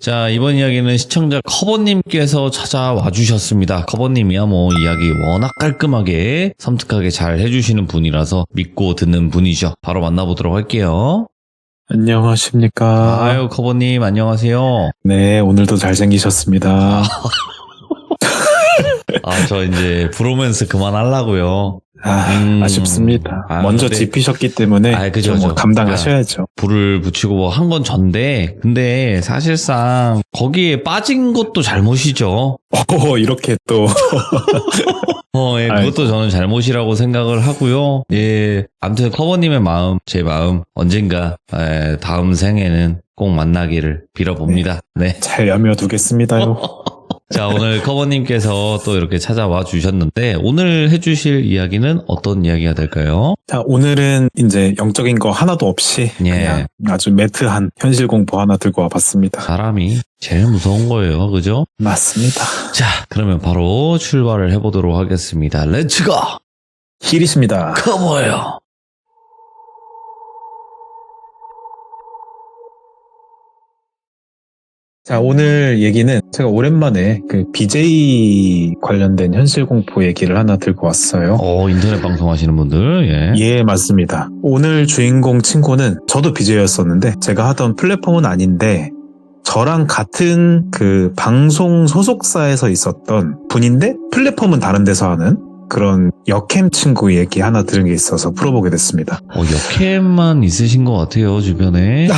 자, 이번 이야기는 시청자 커버님께서 찾아와 주셨습니다. 커버님이야 뭐 이야기 워낙 깔끔하게 섬뜩하게 잘 해주시는 분이라서 믿고 듣는 분이죠. 바로 만나보도록 할게요. 안녕하십니까. 아유, 커버님 안녕하세요. 네, 오늘도 잘생기셨습니다. 저 이제 브로맨스 그만하려고요. 아쉽습니다. 먼저 근데- 짚으셨기 때문에 그죠, 좀 그죠. 감당하셔야죠. 불을 붙이고 뭐 한 건 전데, 근데 사실상 거기에 빠진 것도 잘못이죠. 이렇게 또 예, 그것도 저는 잘못이라고 생각을 하고요. 예, 아무튼 커버님의 마음, 제 마음 언젠가 다음 생에는 꼭 만나기를 빌어봅니다. 네. 잘 여며두겠습니다요. 자, 오늘 커버님께서 또 이렇게 찾아와 주셨는데 오늘 해주실 이야기는 어떤 이야기가 될까요? 자, 오늘은 이제 영적인 거 하나도 없이 예. 그냥 아주 매트한 현실 공포 하나 들고 와봤습니다. 사람이 제일 무서운 거예요, 그죠? 맞습니다. 자, 그러면 바로 출발을 해보도록 하겠습니다. 렛츠고! 힐이십니다. 커버요. 자, 오늘 얘기는 제가 오랜만에 그 BJ 관련된 현실 공포 얘기를 하나 들고 왔어요. 인터넷 방송하시는 분들, 예. 예, 맞습니다. 오늘 주인공 친구는 저도 BJ였었는데 제가 하던 플랫폼은 아닌데 저랑 같은 그 방송 소속사에서 있었던 분인데 플랫폼은 다른 데서 하는 그런 여캠 친구 얘기 하나 들은 게 있어서 풀어보게 됐습니다. 역캠만 있으신 것 같아요, 주변에.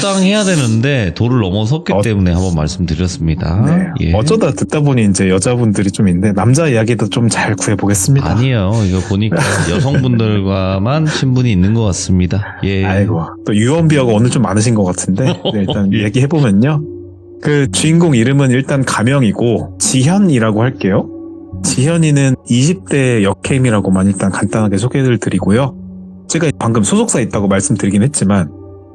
적당해야 되는데 도를 넘어섰기 때문에 한번 말씀드렸습니다. 네. 예. 어쩌다 듣다 보니 이제 여자분들이 좀 있는데 남자 이야기도 좀 잘 구해보겠습니다. 아니에요. 이거 보니까 여성분들과만 친분이 있는 것 같습니다. 예. 아이고, 또 유언비어가 오늘 좀 많으신 것 같은데 네, 일단 예. 얘기해보면요. 그 주인공 이름은 일단 가명이고 지현이라고 할게요. 지현이는 20대 여캠이라고만 일단 간단하게 소개를 드리고요. 제가 방금 소속사에 있다고 말씀드리긴 했지만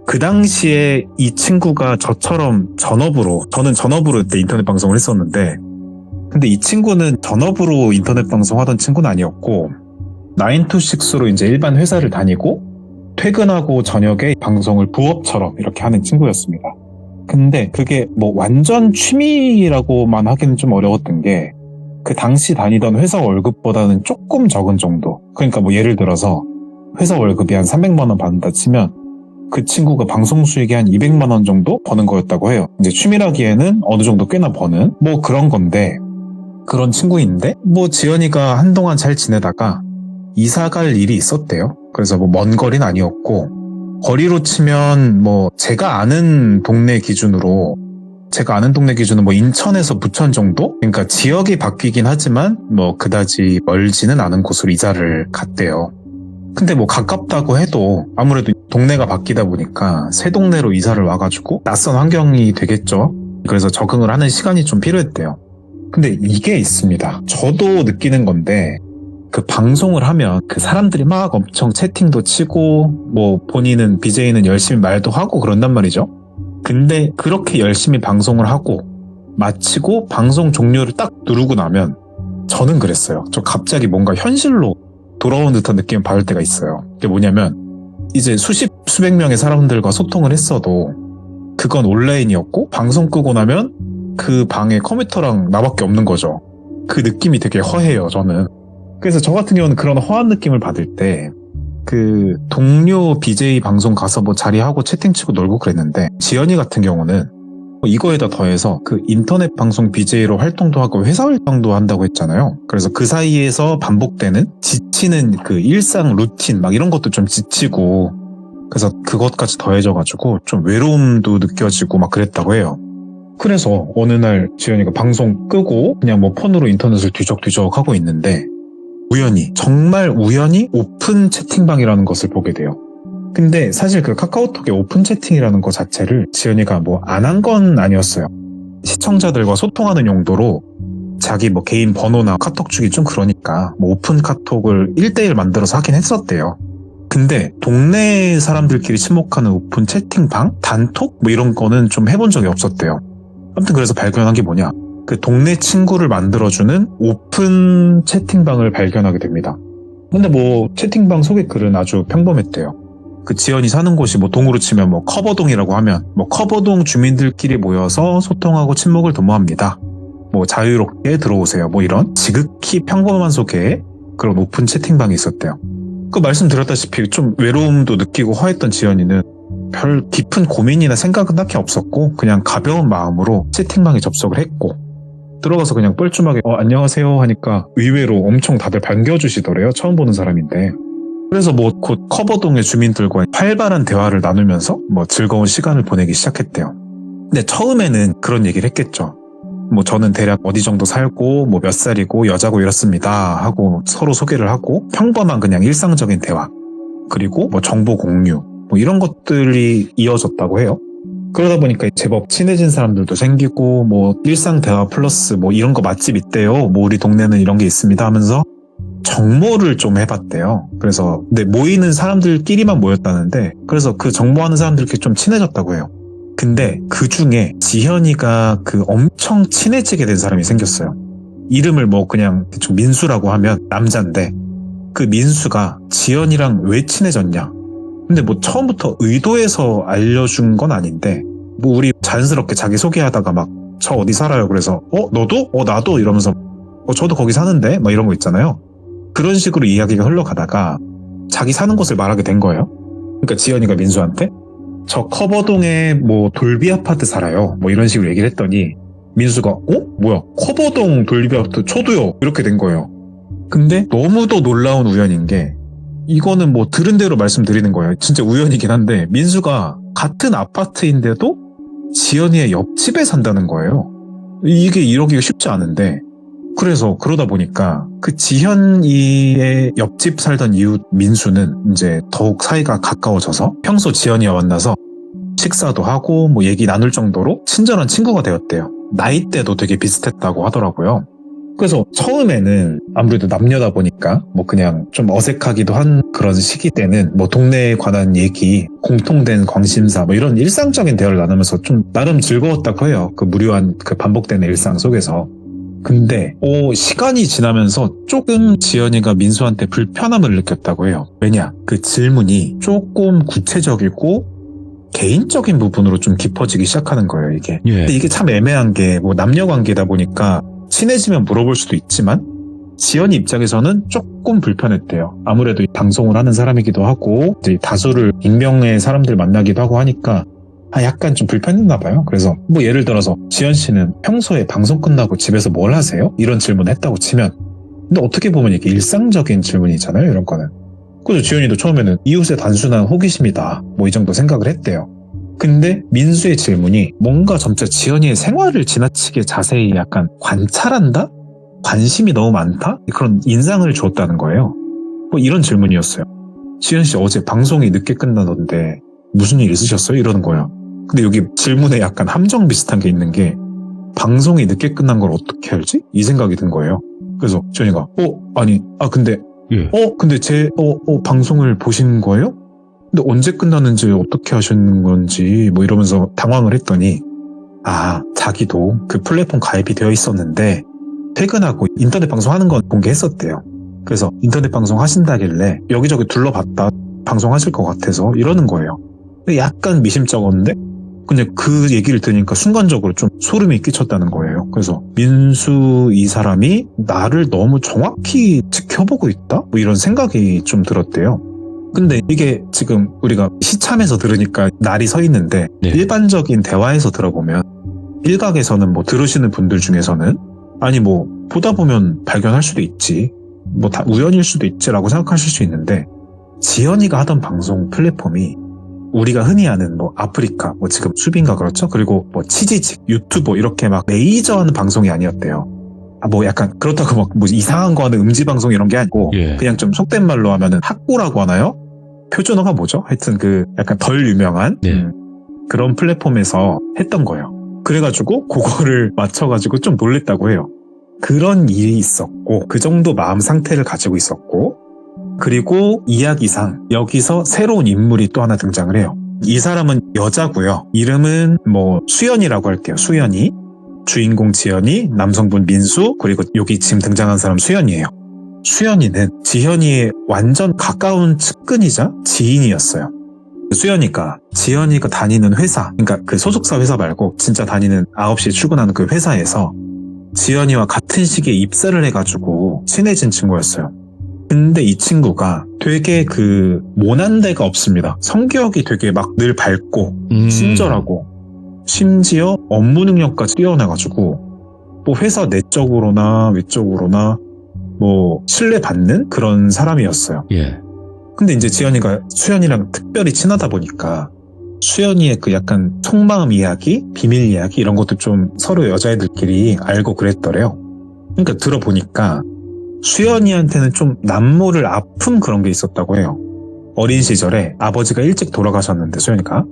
그 당시에 이 친구가 저처럼 저는 전업으로 그때 인터넷 방송을 했었는데 근데 이 친구는 전업으로 인터넷 방송하던 친구는 아니었고 9to6로 이제 일반 회사를 다니고 퇴근하고 저녁에 방송을 부업처럼 이렇게 하는 친구였습니다. 근데 그게 뭐 완전 취미라고만 하기는 좀 어려웠던 게 그 당시 다니던 회사 월급보다는 조금 적은 정도. 그러니까 뭐 예를 들어서 회사 월급이 한 300만 원 받는다 치면 그 친구가 방송 수익이 한 200만 원 정도 버는 거였다고 해요. 이제 취미라기에는 어느 정도 꽤나 버는 뭐 그런 건데 그런 친구인데 뭐 지연이가 한동안 잘 지내다가 이사 갈 일이 있었대요. 그래서 뭐 먼 거리는 아니었고 거리로 치면 뭐 제가 아는 동네 기준으로 뭐 인천에서 부천 정도? 그러니까 지역이 바뀌긴 하지만 뭐 그다지 멀지는 않은 곳으로 이사를 갔대요. 근데 뭐 가깝다고 해도 아무래도 동네가 바뀌다 보니까 새 동네로 이사를 와가지고 낯선 환경이 되겠죠. 그래서 적응을 하는 시간이 좀 필요했대요. 근데 이게 있습니다. 저도 느끼는 건데 그 방송을 하면 그 사람들이 막 엄청 채팅도 치고 뭐 본인은 BJ는 열심히 말도 하고 그런단 말이죠. 근데 그렇게 열심히 방송을 하고 마치고 방송 종료를 딱 누르고 나면 저는 그랬어요. 저 갑자기 뭔가 현실로 돌아온 듯한 느낌을 받을 때가 있어요. 그게 뭐냐면 이제 수백 명의 사람들과 소통을 했어도 그건 온라인이었고 방송 끄고 나면 그 방에 컴퓨터랑 나밖에 없는 거죠. 그 느낌이 되게 허해요, 저는. 그래서 저 같은 경우는 그런 허한 느낌을 받을 때 그 동료 BJ 방송 가서 뭐 자리하고 채팅치고 놀고 그랬는데 지연이 같은 경우는 이거에다 더해서 그 인터넷 방송 BJ로 활동도 하고 회사 활동도 한다고 했잖아요. 그래서 그 사이에서 반복되는 지치는 그 일상 루틴 막 이런 것도 좀 지치고 그래서 그것까지 더해져가지고 좀 외로움도 느껴지고 막 그랬다고 해요. 그래서 어느 날 지연이가 방송 끄고 그냥 뭐 폰으로 인터넷을 뒤적뒤적 하고 있는데 정말 우연히 오픈 채팅방이라는 것을 보게 돼요. 근데 사실 그 카카오톡의 오픈 채팅이라는 것 자체를 지연이가 뭐 안 한 건 아니었어요. 시청자들과 소통하는 용도로 자기 뭐 개인 번호나 카톡 주기 좀 그러니까 뭐 오픈 카톡을 1대1 만들어서 하긴 했었대요. 근데 동네 사람들끼리 친목하는 오픈 채팅방? 단톡? 뭐 이런 거는 좀 해본 적이 없었대요. 아무튼 그래서 발견한 게 뭐냐? 그 동네 친구를 만들어주는 오픈 채팅방을 발견하게 됩니다. 근데 뭐 채팅방 소개 글은 아주 평범했대요. 그 지연이 사는 곳이 뭐 동으로 치면 뭐 커버동이라고 하면 뭐 커버동 주민들끼리 모여서 소통하고 친목을 도모합니다. 뭐 자유롭게 들어오세요. 뭐 이런 지극히 평범한 소개의 그런 오픈 채팅방이 있었대요. 그 말씀드렸다시피 좀 외로움도 느끼고 허했던 지연이는 별 깊은 고민이나 생각은 딱히 없었고 그냥 가벼운 마음으로 채팅방에 접속을 했고 들어가서 그냥 뻘쭘하게 안녕하세요 하니까 의외로 엄청 다들 반겨주시더래요. 처음 보는 사람인데. 그래서 뭐 곧 커버동의 주민들과 활발한 대화를 나누면서 뭐 즐거운 시간을 보내기 시작했대요. 근데 처음에는 그런 얘기를 했겠죠. 뭐 저는 대략 어디 정도 살고 뭐 몇 살이고 여자고 이렇습니다 하고 서로 소개를 하고 평범한 그냥 일상적인 대화 그리고 뭐 정보 공유 뭐 이런 것들이 이어졌다고 해요. 그러다 보니까 제법 친해진 사람들도 생기고 뭐 일상 대화 플러스 뭐 이런 거 맛집 있대요. 뭐 우리 동네는 이런 게 있습니다 하면서 정모를 좀 해봤대요. 그래서 근데 모이는 사람들끼리만 모였다는데 그래서 그 정모하는 사람들끼리 좀 친해졌다고 해요. 근데 그 중에 지현이가 그 엄청 친해지게 된 사람이 생겼어요. 이름을 뭐 그냥 대충 민수라고 하면 남잔데 그 민수가 지현이랑 왜 친해졌냐? 근데 뭐 처음부터 의도해서 알려준 건 아닌데 뭐 우리 자연스럽게 자기 소개하다가 막 저 어디 살아요. 그래서 너도? 나도? 이러면서 저도 거기 사는데? 막 이런 거 있잖아요. 그런 식으로 이야기가 흘러가다가 자기 사는 곳을 말하게 된 거예요. 그러니까 지연이가 민수한테 저 커버동에 뭐 돌비 아파트 살아요. 뭐 이런 식으로 얘기를 했더니 민수가 뭐야 커버동 돌비 아파트 저도요. 이렇게 된 거예요. 근데 너무도 놀라운 우연인 게 이거는 뭐 들은 대로 말씀드리는 거예요. 진짜 우연이긴 한데 민수가 같은 아파트인데도 지연이의 옆집에 산다는 거예요. 이게 이러기가 쉽지 않은데 그래서 그러다 보니까 그 지현이의 옆집 살던 이웃 민수는 이제 더욱 사이가 가까워져서 평소 지연이와 만나서 식사도 하고 뭐 얘기 나눌 정도로 친절한 친구가 되었대요. 나이대도 되게 비슷했다고 하더라고요. 그래서 처음에는 아무래도 남녀다 보니까 뭐 그냥 좀 어색하기도 한 그런 시기 때는 뭐 동네에 관한 얘기, 공통된 관심사 뭐 이런 일상적인 대화를 나누면서 좀 나름 즐거웠다고 해요. 그 무료한 그 반복되는 일상 속에서. 근데 시간이 지나면서 조금 지연이가 민수한테 불편함을 느꼈다고 해요. 왜냐? 그 질문이 조금 구체적이고 개인적인 부분으로 좀 깊어지기 시작하는 거예요, 이게. 예. 근데 이게 참 애매한 게 뭐 남녀 관계다 보니까 친해지면 물어볼 수도 있지만 지연이 입장에서는 조금 불편했대요. 아무래도 방송을 하는 사람이기도 하고 이제 다수를 익명의 사람들 만나기도 하고 하니까 약간 좀 불편했나 봐요. 그래서 뭐 예를 들어서 지연 씨는 평소에 방송 끝나고 집에서 뭘 하세요? 이런 질문을 했다고 치면 근데 어떻게 보면 이게 일상적인 질문이잖아요. 이런 거는. 그래서 지연이도 처음에는 이웃의 단순한 호기심이다. 뭐 이 정도 생각을 했대요. 근데 민수의 질문이 뭔가 점차 지연이의 생활을 지나치게 자세히 약간 관찰한다? 관심이 너무 많다? 그런 인상을 주었다는 거예요. 뭐 이런 질문이었어요. 지연 씨 어제 방송이 늦게 끝나던데 무슨 일 있으셨어요? 이러는 거예요. 근데 여기 질문에 약간 함정 비슷한 게 있는 게 방송이 늦게 끝난 걸 어떻게 알지? 이 생각이 든 거예요. 그래서 지연이가 근데 예. 근데 제 방송을 보신 거예요? 근데 언제 끝나는지 어떻게 하셨는 건지 뭐 이러면서 당황을 했더니 자기도 그 플랫폼 가입이 되어 있었는데 퇴근하고 인터넷 방송하는 건 공개했었대요. 그래서 인터넷 방송 하신다길래 여기저기 둘러봤다 방송하실 것 같아서 이러는 거예요. 약간 미심쩍었는데 그냥 그 얘기를 들으니까 순간적으로 좀 소름이 끼쳤다는 거예요. 그래서 민수 이 사람이 나를 너무 정확히 지켜보고 있다? 뭐 이런 생각이 좀 들었대요. 근데 이게 지금 우리가 시참에서 들으니까 날이 서 있는데 네. 일반적인 대화에서 들어보면 일각에서는 뭐 들으시는 분들 중에서는 뭐 보다 보면 발견할 수도 있지 뭐 다 우연일 수도 있지라고 생각하실 수 있는데 지연이가 하던 방송 플랫폼이 우리가 흔히 아는 뭐 아프리카 뭐 지금 수빈가 그렇죠? 그리고 뭐 치지직 유튜버 이렇게 막 메이저하는 방송이 아니었대요. 뭐 약간 그렇다고 막 뭐 이상한 거 하는 음지 방송 이런 게 아니고 예. 그냥 좀 속된 말로 하면은 학고라고 하나요? 표준어가 뭐죠? 하여튼 그 약간 덜 유명한 네. 그런 플랫폼에서 했던 거예요. 그래가지고 그거를 맞춰가지고 좀 놀랬다고 해요. 그런 일이 있었고 그 정도 마음 상태를 가지고 있었고 그리고 이야기상 여기서 새로운 인물이 또 하나 등장을 해요. 이 사람은 여자고요. 이름은 뭐 수연이라고 할게요. 수연이. 주인공 지연이, 남성분 민수, 그리고 여기 지금 등장한 사람 수연이에요. 수연이는 지현이의 완전 가까운 측근이자 지인이었어요. 수연이가 지연이가 다니는 회사, 그러니까 그 소속사 회사 말고 진짜 다니는 9시에 출근하는 그 회사에서 지연이와 같은 시기에 입사를 해가지고 친해진 친구였어요. 근데 이 친구가 되게 그 모난 데가 없습니다. 성격이 되게 막 늘 밝고 친절하고 심지어 업무 능력까지 뛰어나가지고 뭐 회사 내적으로나 외적으로나 뭐 신뢰받는 그런 사람이었어요. 예. 근데 이제 지연이가 수연이랑 특별히 친하다 보니까 수연이의 그 약간 속마음 이야기, 비밀 이야기 이런 것도 좀 서로 여자애들끼리 알고 그랬더래요. 그러니까 들어보니까 수연이한테는 좀 남모를 아픈 그런 게 있었다고 해요. 어린 시절에 아버지가 일찍 돌아가셨는데 수연이가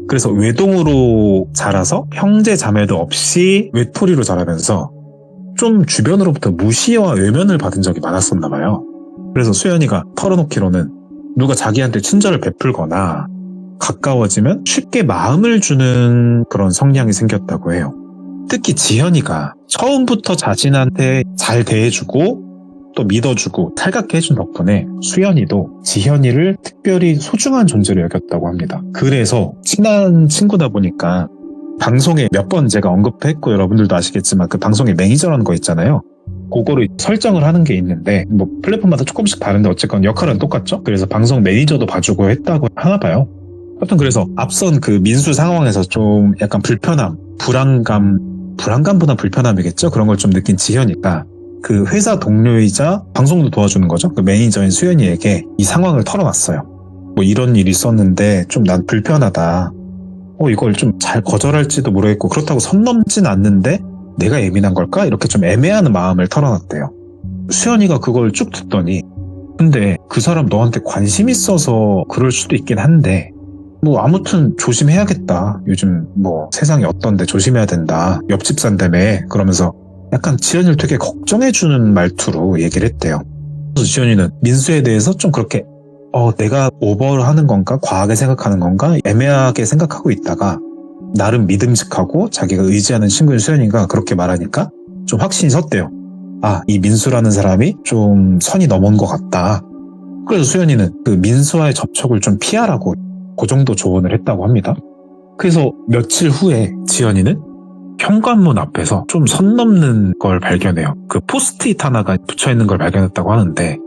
그래서 외동으로 자라서 형제 자매도 없이 외톨이로 자라면서 좀 주변으로부터 무시와 외면을 받은 적이 많았었나 봐요. 그래서 수연이가 털어놓기로는 누가 자기한테 친절을 베풀거나 가까워지면 쉽게 마음을 주는 그런 성향이 생겼다고 해요. 특히 지연이가 처음부터 자신한테 잘 대해주고 또 믿어주고 살갑게 해준 덕분에 수연이도 지현이를 특별히 소중한 존재로 여겼다고 합니다. 그래서 친한 친구다 보니까 방송에 몇 번 제가 언급했고 여러분들도 아시겠지만 그 방송에 매니저라는 거 있잖아요. 그거를 설정을 하는 게 있는데 뭐 플랫폼마다 조금씩 다른데 어쨌건 역할은 똑같죠. 그래서 방송 매니저도 봐주고 했다고 하나 봐요. 하여튼 그래서 앞선 그 민수 상황에서 좀 약간 불편함, 불안감보다 불편함이겠죠. 그런 걸 좀 느낀 지현이가 그 회사 동료이자 방송도 도와주는 거죠. 그 매니저인 수연이에게 이 상황을 털어놨어요. 뭐 이런 일이 있었는데 좀 난 불편하다. 이걸 좀 잘 거절할지도 모르겠고 그렇다고 선 넘진 않는데 내가 예민한 걸까? 이렇게 좀 애매한 마음을 털어놨대요. 수연이가 그걸 쭉 듣더니 근데 그 사람 너한테 관심 있어서 그럴 수도 있긴 한데 뭐 아무튼 조심해야겠다. 요즘 뭐 세상이 어떤데 조심해야 된다. 옆집 산다며 그러면서 약간 지연이를 되게 걱정해주는 말투로 얘기를 했대요. 그래서 지연이는 민수에 대해서 좀 그렇게 내가 오버하는 건가? 과하게 생각하는 건가? 애매하게 생각하고 있다가 나름 믿음직하고 자기가 의지하는 친구인 수연이가 그렇게 말하니까 좀 확신이 섰대요. 아, 이 민수라는 사람이 좀 선이 넘은 것 같다. 그래서 수연이는 그 민수와의 접촉을 좀 피하라고 그 정도 조언을 했다고 합니다. 그래서 며칠 후에 지연이는 현관문 앞에서 좀 선 넘는 걸 발견해요. 그 포스트잇 하나가 붙여있는 걸 발견했다고 하는데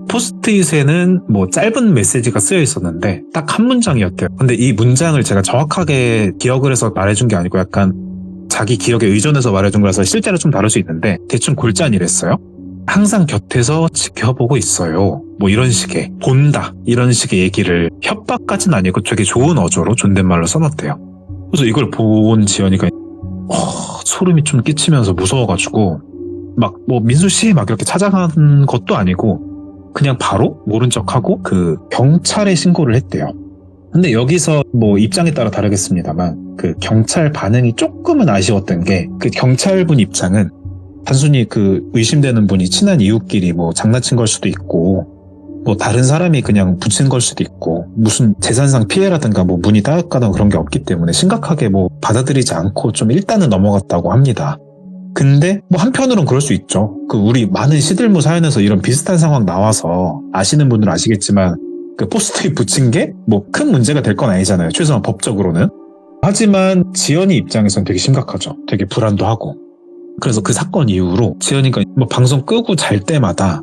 포스트잇에는 뭐 짧은 메시지가 쓰여 있었는데 딱 한 문장이었대요. 근데 이 문장을 제가 정확하게 기억을 해서 말해준 게 아니고 약간 자기 기억에 의존해서 말해준 거라서 실제로 좀 다를 수 있는데 대충 골자니랬어요. 항상 곁에서 지켜보고 있어요. 뭐 이런 식의 본다 이런 식의 얘기를 협박까지는 아니고 되게 좋은 어조로 존댓말로 써놨대요. 그래서 이걸 본 지연이가 소름이 좀 끼치면서 무서워가지고 막 뭐 민수씨 막 이렇게 찾아간 것도 아니고 그냥 바로 모른 척하고 그 경찰에 신고를 했대요. 근데 여기서 뭐 입장에 따라 다르겠습니다만 그 경찰 반응이 조금은 아쉬웠던 게 그 경찰분 입장은 단순히 그 의심되는 분이 친한 이웃끼리 뭐 장난친 걸 수도 있고 뭐 다른 사람이 그냥 붙인 걸 수도 있고 무슨 재산상 피해라든가 뭐 문이 따갑거나 그런 게 없기 때문에 심각하게 뭐 받아들이지 않고 좀 일단은 넘어갔다고 합니다. 근데 뭐 한편으론 그럴 수 있죠. 그 우리 많은 시들무 사연에서 이런 비슷한 상황 나와서 아시는 분들은 아시겠지만 그 포스트잇 붙인 게 뭐 큰 문제가 될 건 아니잖아요. 최소한 법적으로는. 하지만 지연이 입장에선 되게 심각하죠. 되게 불안도 하고. 그래서 그 사건 이후로 지연이가 뭐 방송 끄고 잘 때마다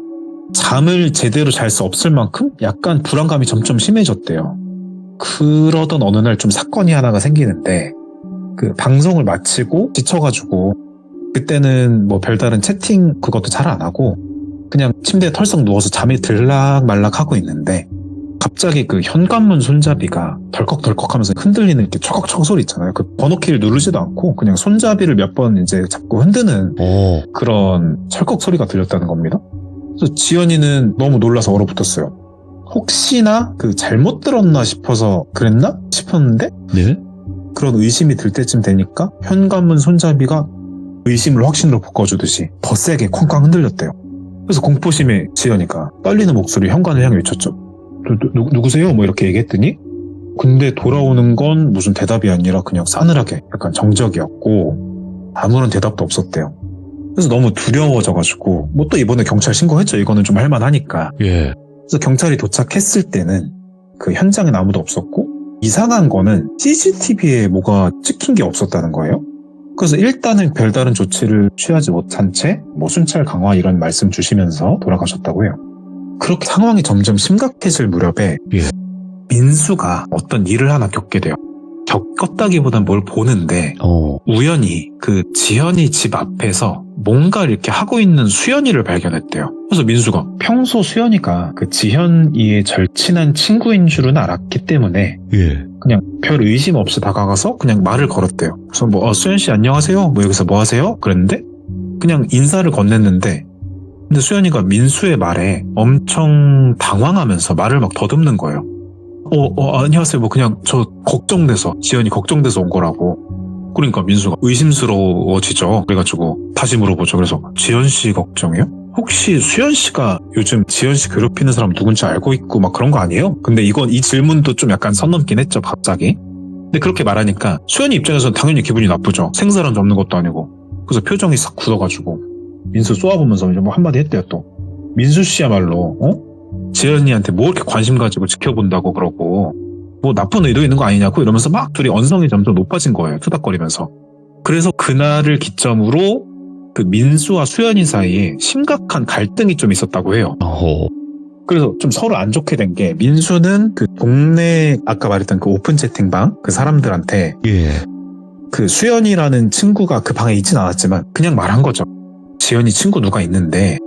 잠을 제대로 잘 수 없을 만큼 약간 불안감이 점점 심해졌대요. 그러던 어느 날 좀 사건이 하나가 생기는데 그 방송을 마치고 지쳐가지고 그때는 뭐 별다른 채팅 그것도 잘 안 하고 그냥 침대에 털썩 누워서 잠이 들락말락 하고 있는데 갑자기 그 현관문 손잡이가 덜컥덜컥 하면서 흔들리는 이렇게 초걱초걱 소리 있잖아요. 그 번호키를 누르지도 않고 그냥 손잡이를 몇 번 이제 잡고 흔드는 그런 철컥 소리가 들렸다는 겁니다. 그래서 지연이는 너무 놀라서 얼어붙었어요. 혹시나 그 잘못 들었나 싶어서 그랬나 싶었는데 네? 그런 의심이 들 때쯤 되니까 현관문 손잡이가 의심을 확신으로 바꿔주듯이 더 세게 쾅쾅 흔들렸대요. 그래서 공포심에 지연이가 떨리는 목소리로 현관을 향해 외쳤죠. 누구세요? 뭐 이렇게 얘기했더니 근데 돌아오는 건 무슨 대답이 아니라 그냥 싸늘하게 약간 정적이었고 아무런 대답도 없었대요. 그래서 너무 두려워져가지고 뭐 또 이번에 경찰 신고했죠. 이거는 좀 할만하니까. 예. 그래서 경찰이 도착했을 때는 그 현장엔 아무도 없었고 이상한 거는 CCTV에 뭐가 찍힌 게 없었다는 거예요. 그래서 일단은 별다른 조치를 취하지 못한 채 순찰 강화 이런 말씀 주시면서 돌아가셨다고 해요. 그렇게 상황이 점점 심각해질 무렵에 민수가 어떤 일을 하나 겪게 돼요. 겪었다기보단 뭘 보는데 우연히 그 지현이 집 앞에서 뭔가 이렇게 하고 있는 수연이를 발견했대요. 그래서 민수가 평소 수연이가 그 지현이의 절친한 친구인 줄은 알았기 때문에 그냥 별 의심 없이 다가가서 그냥 말을 걸었대요. 그래서 수연씨 안녕하세요? 여기서 뭐 하세요? 그랬는데 그냥 인사를 건넸는데 근데 수연이가 민수의 말에 엄청 당황하면서 말을 막 더듬는 거예요. 안녕하세요. 그냥 저 걱정돼서, 지연이 걱정돼서 온 거라고. 그러니까 민수가 의심스러워지죠. 그래가지고 다시 물어보죠. 그래서 지연씨 걱정이요? 혹시 수연씨가 요즘 지연씨 괴롭히는 사람 누군지 알고 있고 막 그런 거 아니에요? 근데 이 질문도 좀 약간 선 넘긴 했죠, 갑자기. 근데 그렇게 말하니까 수연이 입장에서는 당연히 기분이 나쁘죠. 생사람 잡는 것도 아니고. 그래서 표정이 싹 굳어가지고 민수 쏘아보면서 이제 한마디 했대요, 또. 민수 씨야말로, 지연이한테 뭐 이렇게 관심 가지고 지켜본다고 그러고 뭐 나쁜 의도 있는 거 아니냐고 이러면서 막 둘이 언성이 점점 높아진 거예요. 투닥거리면서. 그래서 그날을 기점으로 그 민수와 수연이 사이에 심각한 갈등이 좀 있었다고 해요. 그래서 좀 서로 안 좋게 된 게 민수는 그 동네 아까 말했던 그 오픈 채팅방 그 사람들한테 그 수연이라는 친구가 그 방에 있진 않았지만 그냥 말한 거죠. 지연이 친구 누가 있는데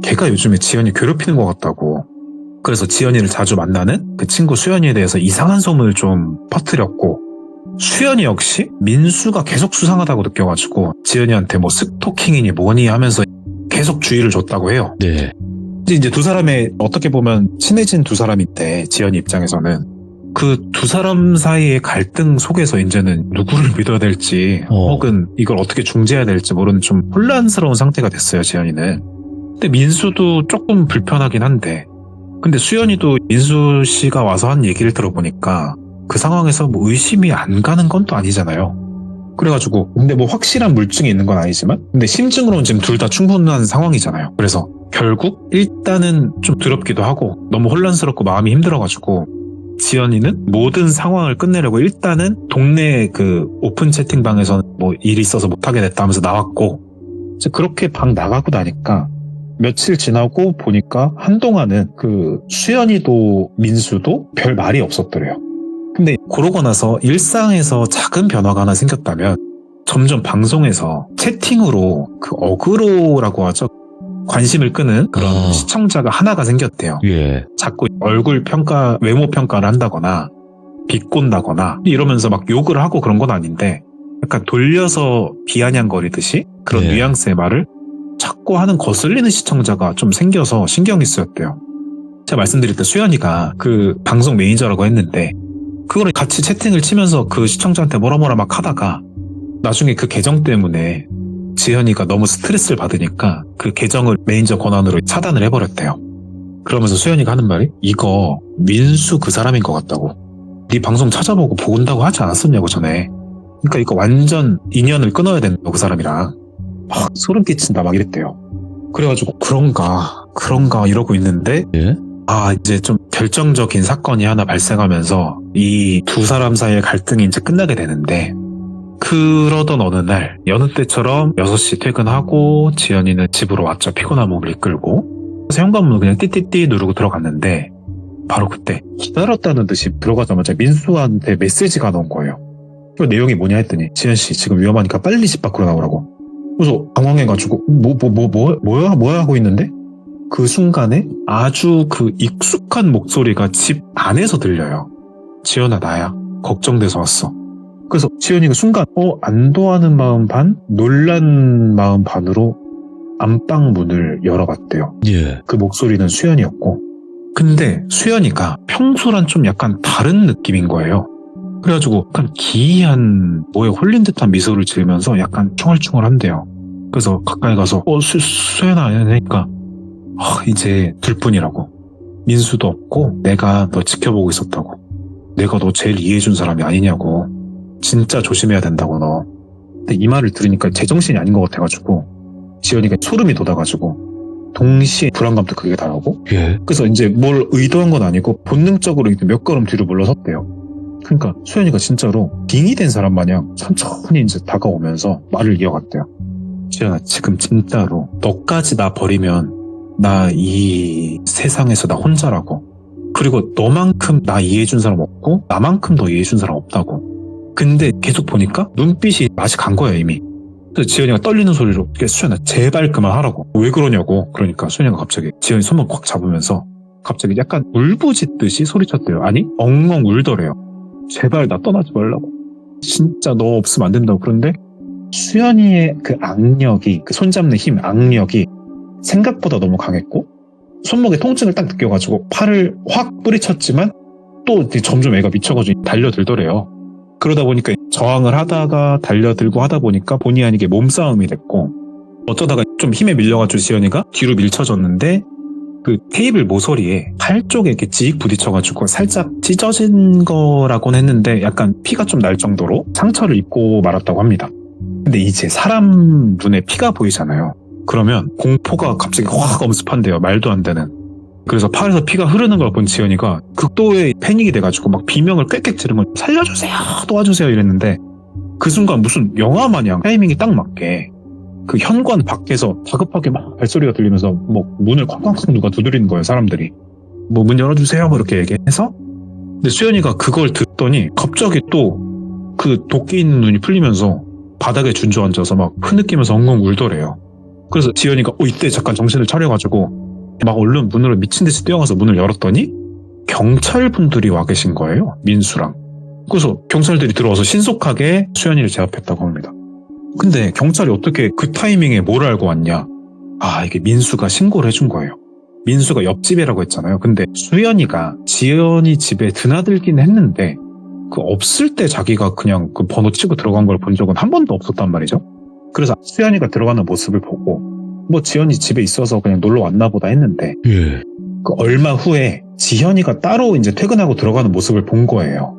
걔가 요즘에 지연이 괴롭히는 것 같다고. 그래서 지연이를 자주 만나는 그 친구 수연이에 대해서 이상한 소문을 좀 퍼뜨렸고 수연이 역시 민수가 계속 수상하다고 느껴가지고 지연이한테 스토킹이니 뭐니 하면서 계속 주의를 줬다고 해요. 네. 이제 두 사람의 어떻게 보면 친해진 두 사람인데 지연이 입장에서는 그 두 사람 사이의 갈등 속에서 이제는 누구를 믿어야 될지 혹은 이걸 어떻게 중재해야 될지 모르는 좀 혼란스러운 상태가 됐어요, 지연이는. 근데 민수도 조금 불편하긴 한데 근데 수연이도 민수 씨가 와서 한 얘기를 들어보니까 그 상황에서 의심이 안 가는 건 또 아니잖아요. 그래가지고 근데 확실한 물증이 있는 건 아니지만 근데 심증으로는 지금 둘 다 충분한 상황이잖아요. 그래서 결국 일단은 좀 두렵기도 하고 너무 혼란스럽고 마음이 힘들어가지고 지연이는 모든 상황을 끝내려고 일단은 동네 그 오픈 채팅방에서 일이 있어서 못하게 됐다 하면서 나왔고 이제 그렇게 방 나가고 나니까 며칠 지나고 보니까 한동안은 그 수연이도 민수도 별 말이 없었더래요. 근데 그러고 나서 일상에서 작은 변화가 하나 생겼다면 점점 방송에서 채팅으로 그 어그로라고 하죠. 관심을 끄는 그런 시청자가 하나가 생겼대요. 자꾸 얼굴 평가, 외모 평가를 한다거나 비꼰다거나 이러면서 막 욕을 하고 그런 건 아닌데 약간 돌려서 비아냥거리듯이 그런 뉘앙스의 말을 자꾸 하는 거슬리는 시청자가 좀 생겨서 신경이 쓰였대요. 제가 말씀드릴 때 수연이가 그 방송 매니저라고 했는데 그거를 같이 채팅을 치면서 그 시청자한테 뭐라 막 하다가 나중에 그 계정 때문에 지현이가 너무 스트레스를 받으니까 그 계정을 매니저 권한으로 차단을 해버렸대요. 그러면서 수연이가 하는 말이 이거 민수 그 사람인 것 같다고. 네 방송 찾아보고 본다고 하지 않았었냐고 전에. 그러니까 이거 완전 인연을 끊어야 된다고 그 사람이랑. 막 소름 끼친다 막 이랬대요. 그래가지고 그런가 이러고 있는데 이제 좀 결정적인 사건이 하나 발생하면서 이 두 사람 사이의 갈등이 이제 끝나게 되는데 그러던 어느 날 여느 때처럼 6시 퇴근하고 지연이는 집으로 왔죠. 피곤한 몸을 이끌고. 그래서 현관문을 그냥 띠띠띠 누르고 들어갔는데 바로 그때 기다렸다는 듯이 들어가자마자 민수한테 메시지가 나온 거예요. 그 내용이 뭐냐 했더니 지연씨 지금 위험하니까 빨리 집 밖으로 나오라고. 그래서 당황해가지고 뭐야 하고 있는데 그 순간에 아주 그 익숙한 목소리가 집 안에서 들려요. 지연아 나야. 걱정돼서 왔어. 그래서 지연이가 순간 안도하는 마음 반 놀란 마음 반으로 안방 문을 열어봤대요. 그 목소리는 수연이었고 근데 수연이가 평소랑 좀 약간 다른 느낌인 거예요. 그래가지고 약간 기이한 뭐에 홀린 듯한 미소를 지으면서 약간 충얼충얼한대요. 그래서 가까이 가서 수연아 하니까 이제 둘뿐이라고. 민수도 없고 내가 너 지켜보고 있었다고. 내가 너 제일 이해해준 사람이 아니냐고. 진짜 조심해야 된다고 너. 근데 이 말을 들으니까 제정신이 아닌 것 같아가지고 지연이가 소름이 돋아가지고 동시에 불안감도 크게 달하고 그래서 이제 뭘 의도한 건 아니고 본능적으로 몇 걸음 뒤로 물러섰대요. 그러니까 수연이가 진짜로 빙이 된 사람 마냥 천천히 이제 다가오면서 말을 이어갔대요. 지연아, 지금 진짜로 너까지 나 버리면 나 이 세상에서 나 혼자라고. 그리고 너만큼 나 이해해준 사람 없고 나만큼 더 이해해준 사람 없다고. 근데 계속 보니까 눈빛이 맛이 간 거야 이미. 그래서 지연이가 떨리는 소리로 수연아 제발 그만하라고. 왜 그러냐고. 그러니까 수연이가 갑자기 지연이 손만 꽉 잡으면서 갑자기 약간 울부짖듯이 소리쳤대요. 아니 엉엉 울더래요. 제발 나 떠나지 말라고. 진짜 너 없으면 안 된다고. 그런데 수연이의 그 악력이, 그 손잡는 힘, 악력이 생각보다 너무 강했고 손목에 통증을 딱 느껴가지고 팔을 확 뿌리쳤지만 또 점점 애가 미쳐가지고 달려들더래요. 그러다 보니까 저항을 하다가 달려들고 하다 보니까 본의 아니게 몸싸움이 됐고 어쩌다가 좀 힘에 밀려가지고 지연이가 뒤로 밀쳐졌는데 그 테이블 모서리에 팔 쪽에 이렇게 지익 부딪혀가지고 살짝 찢어진 거라고는 했는데 약간 피가 좀 날 정도로 상처를 입고 말았다고 합니다. 근데 이제 사람 눈에 피가 보이잖아요. 그러면 공포가 갑자기 확 엄습한대요. 말도 안 되는. 그래서 팔에서 피가 흐르는 걸 본 지연이가 극도의 패닉이 돼가지고 막 비명을 꽥꽥 지르면 살려주세요, 도와주세요 이랬는데 그 순간 무슨 영화 마냥 타이밍이 딱 맞게 그 현관 밖에서 다급하게 막 발소리가 들리면서 뭐 문을 쾅쾅쾅 누가 두드리는 거예요. 사람들이 뭐 문 열어주세요 뭐 이렇게 얘기해서. 근데 수연이가 그걸 듣더니 갑자기 또 그 도끼 있는 눈이 풀리면서 바닥에 준주앉아서 막 흐느끼면서 엉엉 울더래요. 그래서 지연이가 이때 잠깐 정신을 차려가지고 막 얼른 문으로 미친 듯이 뛰어가서 문을 열었더니 경찰분들이 와 계신 거예요. 민수랑. 그래서 경찰들이 들어와서 신속하게 수연이를 제압했다고 합니다. 근데 경찰이 어떻게 그 타이밍에 뭘 알고 왔냐? 아, 이게 민수가 신고를 해준 거예요. 민수가 옆집이라고 했잖아요. 근데 수연이가 지연이 집에 드나들긴 했는데 그 없을 때 자기가 그냥 그 번호 치고 들어간 걸 본 적은 한 번도 없었단 말이죠. 그래서 수연이가 들어가는 모습을 보고 뭐 지연이 집에 있어서 그냥 놀러 왔나 보다 했는데 그 얼마 후에 지현이가 따로 이제 퇴근하고 들어가는 모습을 본 거예요.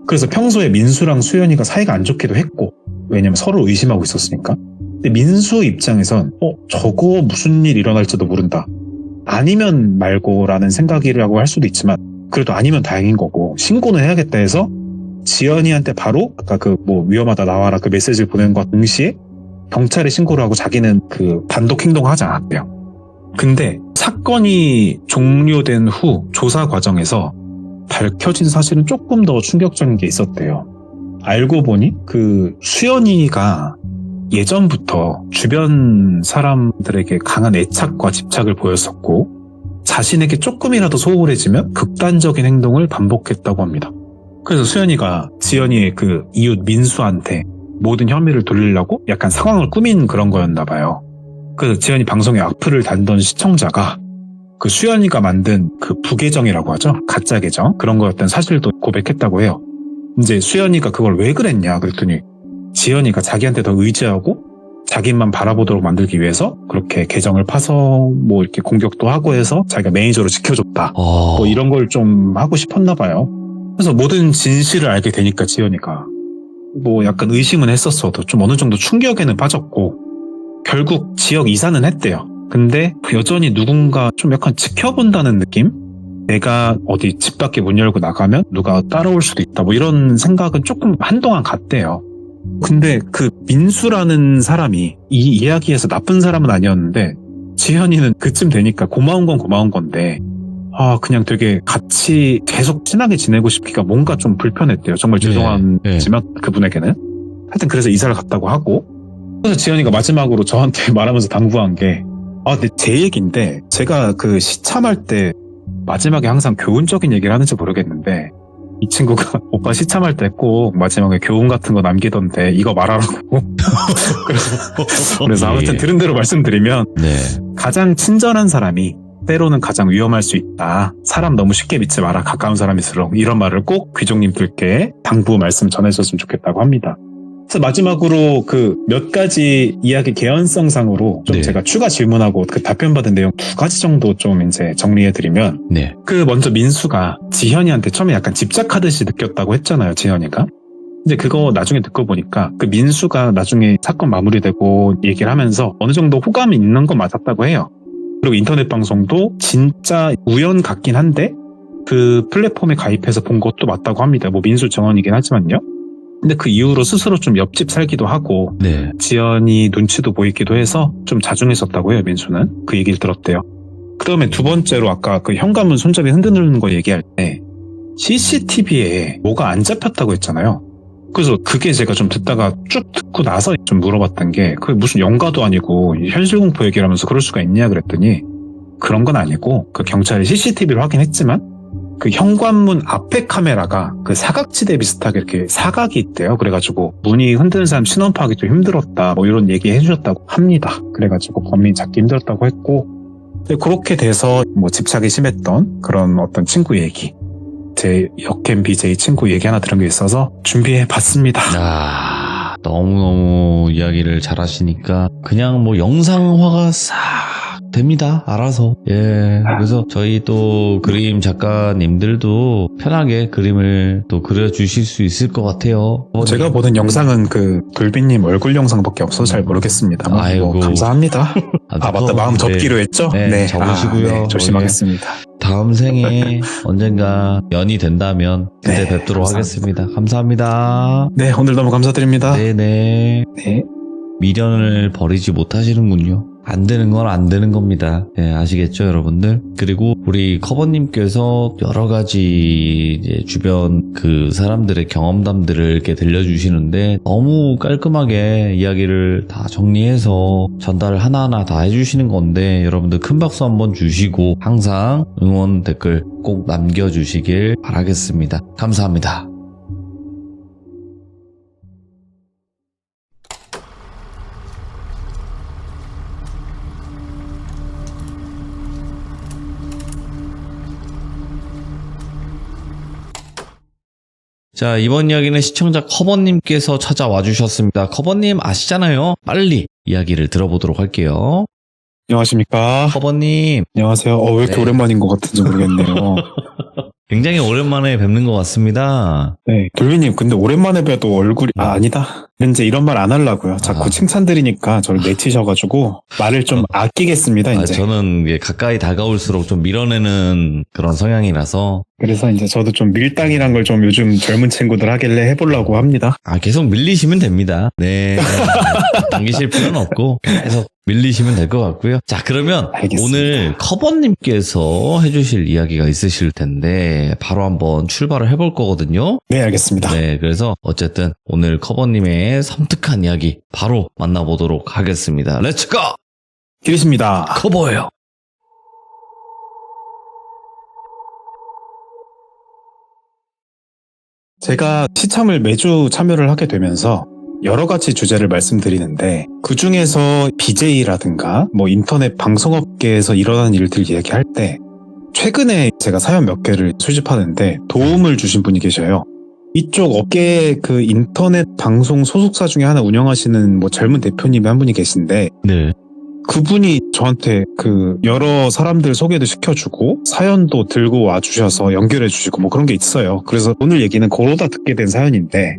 그래서 평소에 민수랑 수연이가 사이가 안 좋기도 했고 왜냐면 서로 의심하고 있었으니까. 근데 민수 입장에선 저거 무슨 일 일어날지도 모른다. 아니면 말고라는 생각이라고 할 수도 있지만 그래도 아니면 다행인 거고 신고는 해야겠다 해서 지연이한테 바로 아까 그 뭐 위험하다 나와라 그 메시지를 보낸 것과 동시에 경찰에 신고를 하고 자기는 그 단독 행동을 하지 않았대요. 근데 사건이 종료된 후 조사 과정에서 밝혀진 사실은 조금 더 충격적인 게 있었대요. 알고 보니 그 수연이가 예전부터 주변 사람들에게 강한 애착과 집착을 보였었고 자신에게 조금이라도 소홀해지면 극단적인 행동을 반복했다고 합니다. 그래서 수연이가 지연이의 그 이웃 민수한테 모든 혐의를 돌리려고 약간 상황을 꾸민 그런 거였나 봐요. 그래서 지연이 방송에 악플을 달던 시청자가 그 수연이가 만든 그 부계정이라고 하죠. 가짜 계정 그런 거였던 사실도 고백했다고 해요. 이제 수연이가 그걸 왜 그랬냐 그랬더니 지연이가 자기한테 더 의지하고 자기만 바라보도록 만들기 위해서 그렇게 계정을 파서 뭐 이렇게 공격도 하고 해서 자기가 매니저로 지켜줬다. 뭐 이런 걸 좀 하고 싶었나 봐요. 그래서 모든 진실을 알게 되니까 지연이가 뭐 약간 의심은 했었어도 좀 어느 정도 충격에는 빠졌고 결국 지역 이사는 했대요. 근데 여전히 누군가 좀 약간 지켜본다는 느낌? 내가 어디 집 밖에 문 열고 나가면 누가 따라올 수도 있다 뭐 이런 생각은 조금 한동안 갔대요. 근데 그 민수라는 사람이 이 이야기에서 나쁜 사람은 아니었는데 지현이는 그쯤 되니까 고마운 건 고마운 건데 그냥 되게 같이 계속 친하게 지내고 싶기가 뭔가 좀 불편했대요. 정말 죄송하지만 그분에게는. 하여튼 그래서 이사를 갔다고 하고 그래서 지현이가 마지막으로 저한테 말하면서 당부한 게 근데 제 얘기인데 제가 그 시참할 때 마지막에 항상 교훈적인 얘기를 하는지 모르겠는데 이 친구가 오빠 시참할 때 꼭 마지막에 교훈 같은 거 남기던데 이거 말하라고. 그래서 아무튼 들은 대로 말씀드리면 가장 친절한 사람이 때로는 가장 위험할 수 있다. 사람 너무 쉽게 믿지 마라. 가까운 사람일수록 이런 말을 꼭 귀족님들께 당부 말씀 전해줬으면 좋겠다고 합니다. 그래서 마지막으로 그 몇 가지 이야기 개연성상으로 좀 제가 추가 질문하고 그 답변받은 내용 2가지 정도 좀 이제 정리해드리면 그 먼저 민수가 지현이한테 처음에 약간 집착하듯이 느꼈다고 했잖아요. 지현이가. 근데 그거 나중에 듣고 보니까 그 민수가 나중에 사건 마무리되고 얘기를 하면서 어느 정도 호감이 있는 건 맞았다고 해요. 그리고 인터넷 방송도 진짜 우연 같긴 한데 그 플랫폼에 가입해서 본 것도 맞다고 합니다. 뭐 민수 정원이긴 하지만요. 근데 그 이후로 스스로 좀 옆집 살기도 하고 네. 지연이 눈치도 보이기도 해서 좀 자중했었다고 해요. 민수는 그 얘기를 들었대요. 그다음에 두 번째로 아까 그 현관문 손잡이 흔드는 거 얘기할 때 CCTV에 뭐가 안 잡혔다고 했잖아요. 그래서 그게 제가 좀 듣다가 쭉 듣고 나서 좀 물어봤던 게 그게 무슨 영가도 아니고 현실공포 얘기를 하면서 그럴 수가 있냐 그랬더니 그런 건 아니고 그 경찰이 CCTV를 확인했지만 그 현관문 앞에 카메라가 그 사각지대 비슷하게 이렇게 사각이 있대요. 그래가지고 문이 흔드는 사람 신원 파악이 좀 힘들었다 뭐 이런 얘기 해주셨다고 합니다. 그래가지고 범인 잡기 힘들었다고 했고 그렇게 돼서 뭐 집착이 심했던 그런 어떤 친구 얘기 제 역캠 BJ 친구 얘기 하나 들은 게 있어서 준비해봤습니다. 너무너무 이야기를 잘하시니까 그냥 뭐 영상화가 싹 됩니다. 알아서. 예. 그래서 저희 또 그림 작가님들도 편하게 그림을 또 그려주실 수 있을 것 같아요. 제가 보는 영상은 그 돌비님 얼굴 영상밖에 없어서 잘 모르겠습니다. 아이고. 뭐 감사합니다. 맞다. 마음 접기로 했죠? 네. 적으시고요. 네, 조심하겠습니다. 다음 생에 언젠가 연이 된다면 그때 네, 뵙도록 감사합니다. 하겠습니다. 감사합니다. 네, 오늘 너무 감사드립니다. 네네. 네. 미련을 버리지 못하시는군요. 안 되는 건 안 되는 겁니다. 네, 아시겠죠, 여러분들? 그리고 우리 커버님께서 여러 가지 이제 주변 그 사람들의 경험담들을 이렇게 들려주시는데 너무 깔끔하게 이야기를 다 정리해서 전달을 하나하나 다 해주시는 건데 여러분들 큰 박수 한번 주시고 항상 응원 댓글 꼭 남겨주시길 바라겠습니다. 감사합니다. 자, 이번 이야기는 시청자 커버님께서 찾아와 주셨습니다. 커버님 아시잖아요. 빨리 이야기를 들어보도록 할게요. 안녕하십니까. 커버님. 안녕하세요. 왜 이렇게 네. 오랜만인 것 같은지 모르겠네요. 굉장히 오랜만에 뵙는 것 같습니다. 네. 돌비님, 근데 오랜만에 뵈도 얼굴이, 아니다. 이제 이런 말 안 하려고요. 자꾸 칭찬드리니까 저를 내치셔가지고 말을 좀 아끼겠습니다, 이제. 저는 이게 가까이 다가올수록 좀 밀어내는 그런 성향이라서. 그래서 이제 저도 좀 밀당이란 걸 좀 요즘 젊은 친구들 하길래 해보려고 합니다. 계속 밀리시면 됩니다. 네. 당기실 필요는 없고 계속 밀리시면 될 것 같고요. 자, 그러면 알겠습니다. 오늘 커버님께서 해주실 이야기가 있으실 텐데 바로 한번 출발을 해볼 거거든요. 네, 알겠습니다. 네, 그래서 어쨌든 오늘 커버님의 섬뜩한 이야기 바로 만나보도록 하겠습니다. 렛츠고! 기리십니다. 커버예요. 제가 시참을 매주 참여를 하게 되면서 여러 가지 주제를 말씀드리는데 그 중에서 BJ라든가 뭐 인터넷 방송업계에서 일어나는 일들 얘기할 때 최근에 제가 사연 몇 개를 수집하는데 도움을 주신 분이 계셔요. 이쪽 업계 그 인터넷 방송 소속사 중에 하나 운영하시는 뭐 젊은 대표님이 한 분이 계신데 네. 그분이 저한테 그 여러 사람들 소개도 시켜주고 사연도 들고 와주셔서 연결해주시고 뭐 그런 게 있어요. 그래서 오늘 얘기는 그러다 듣게 된 사연인데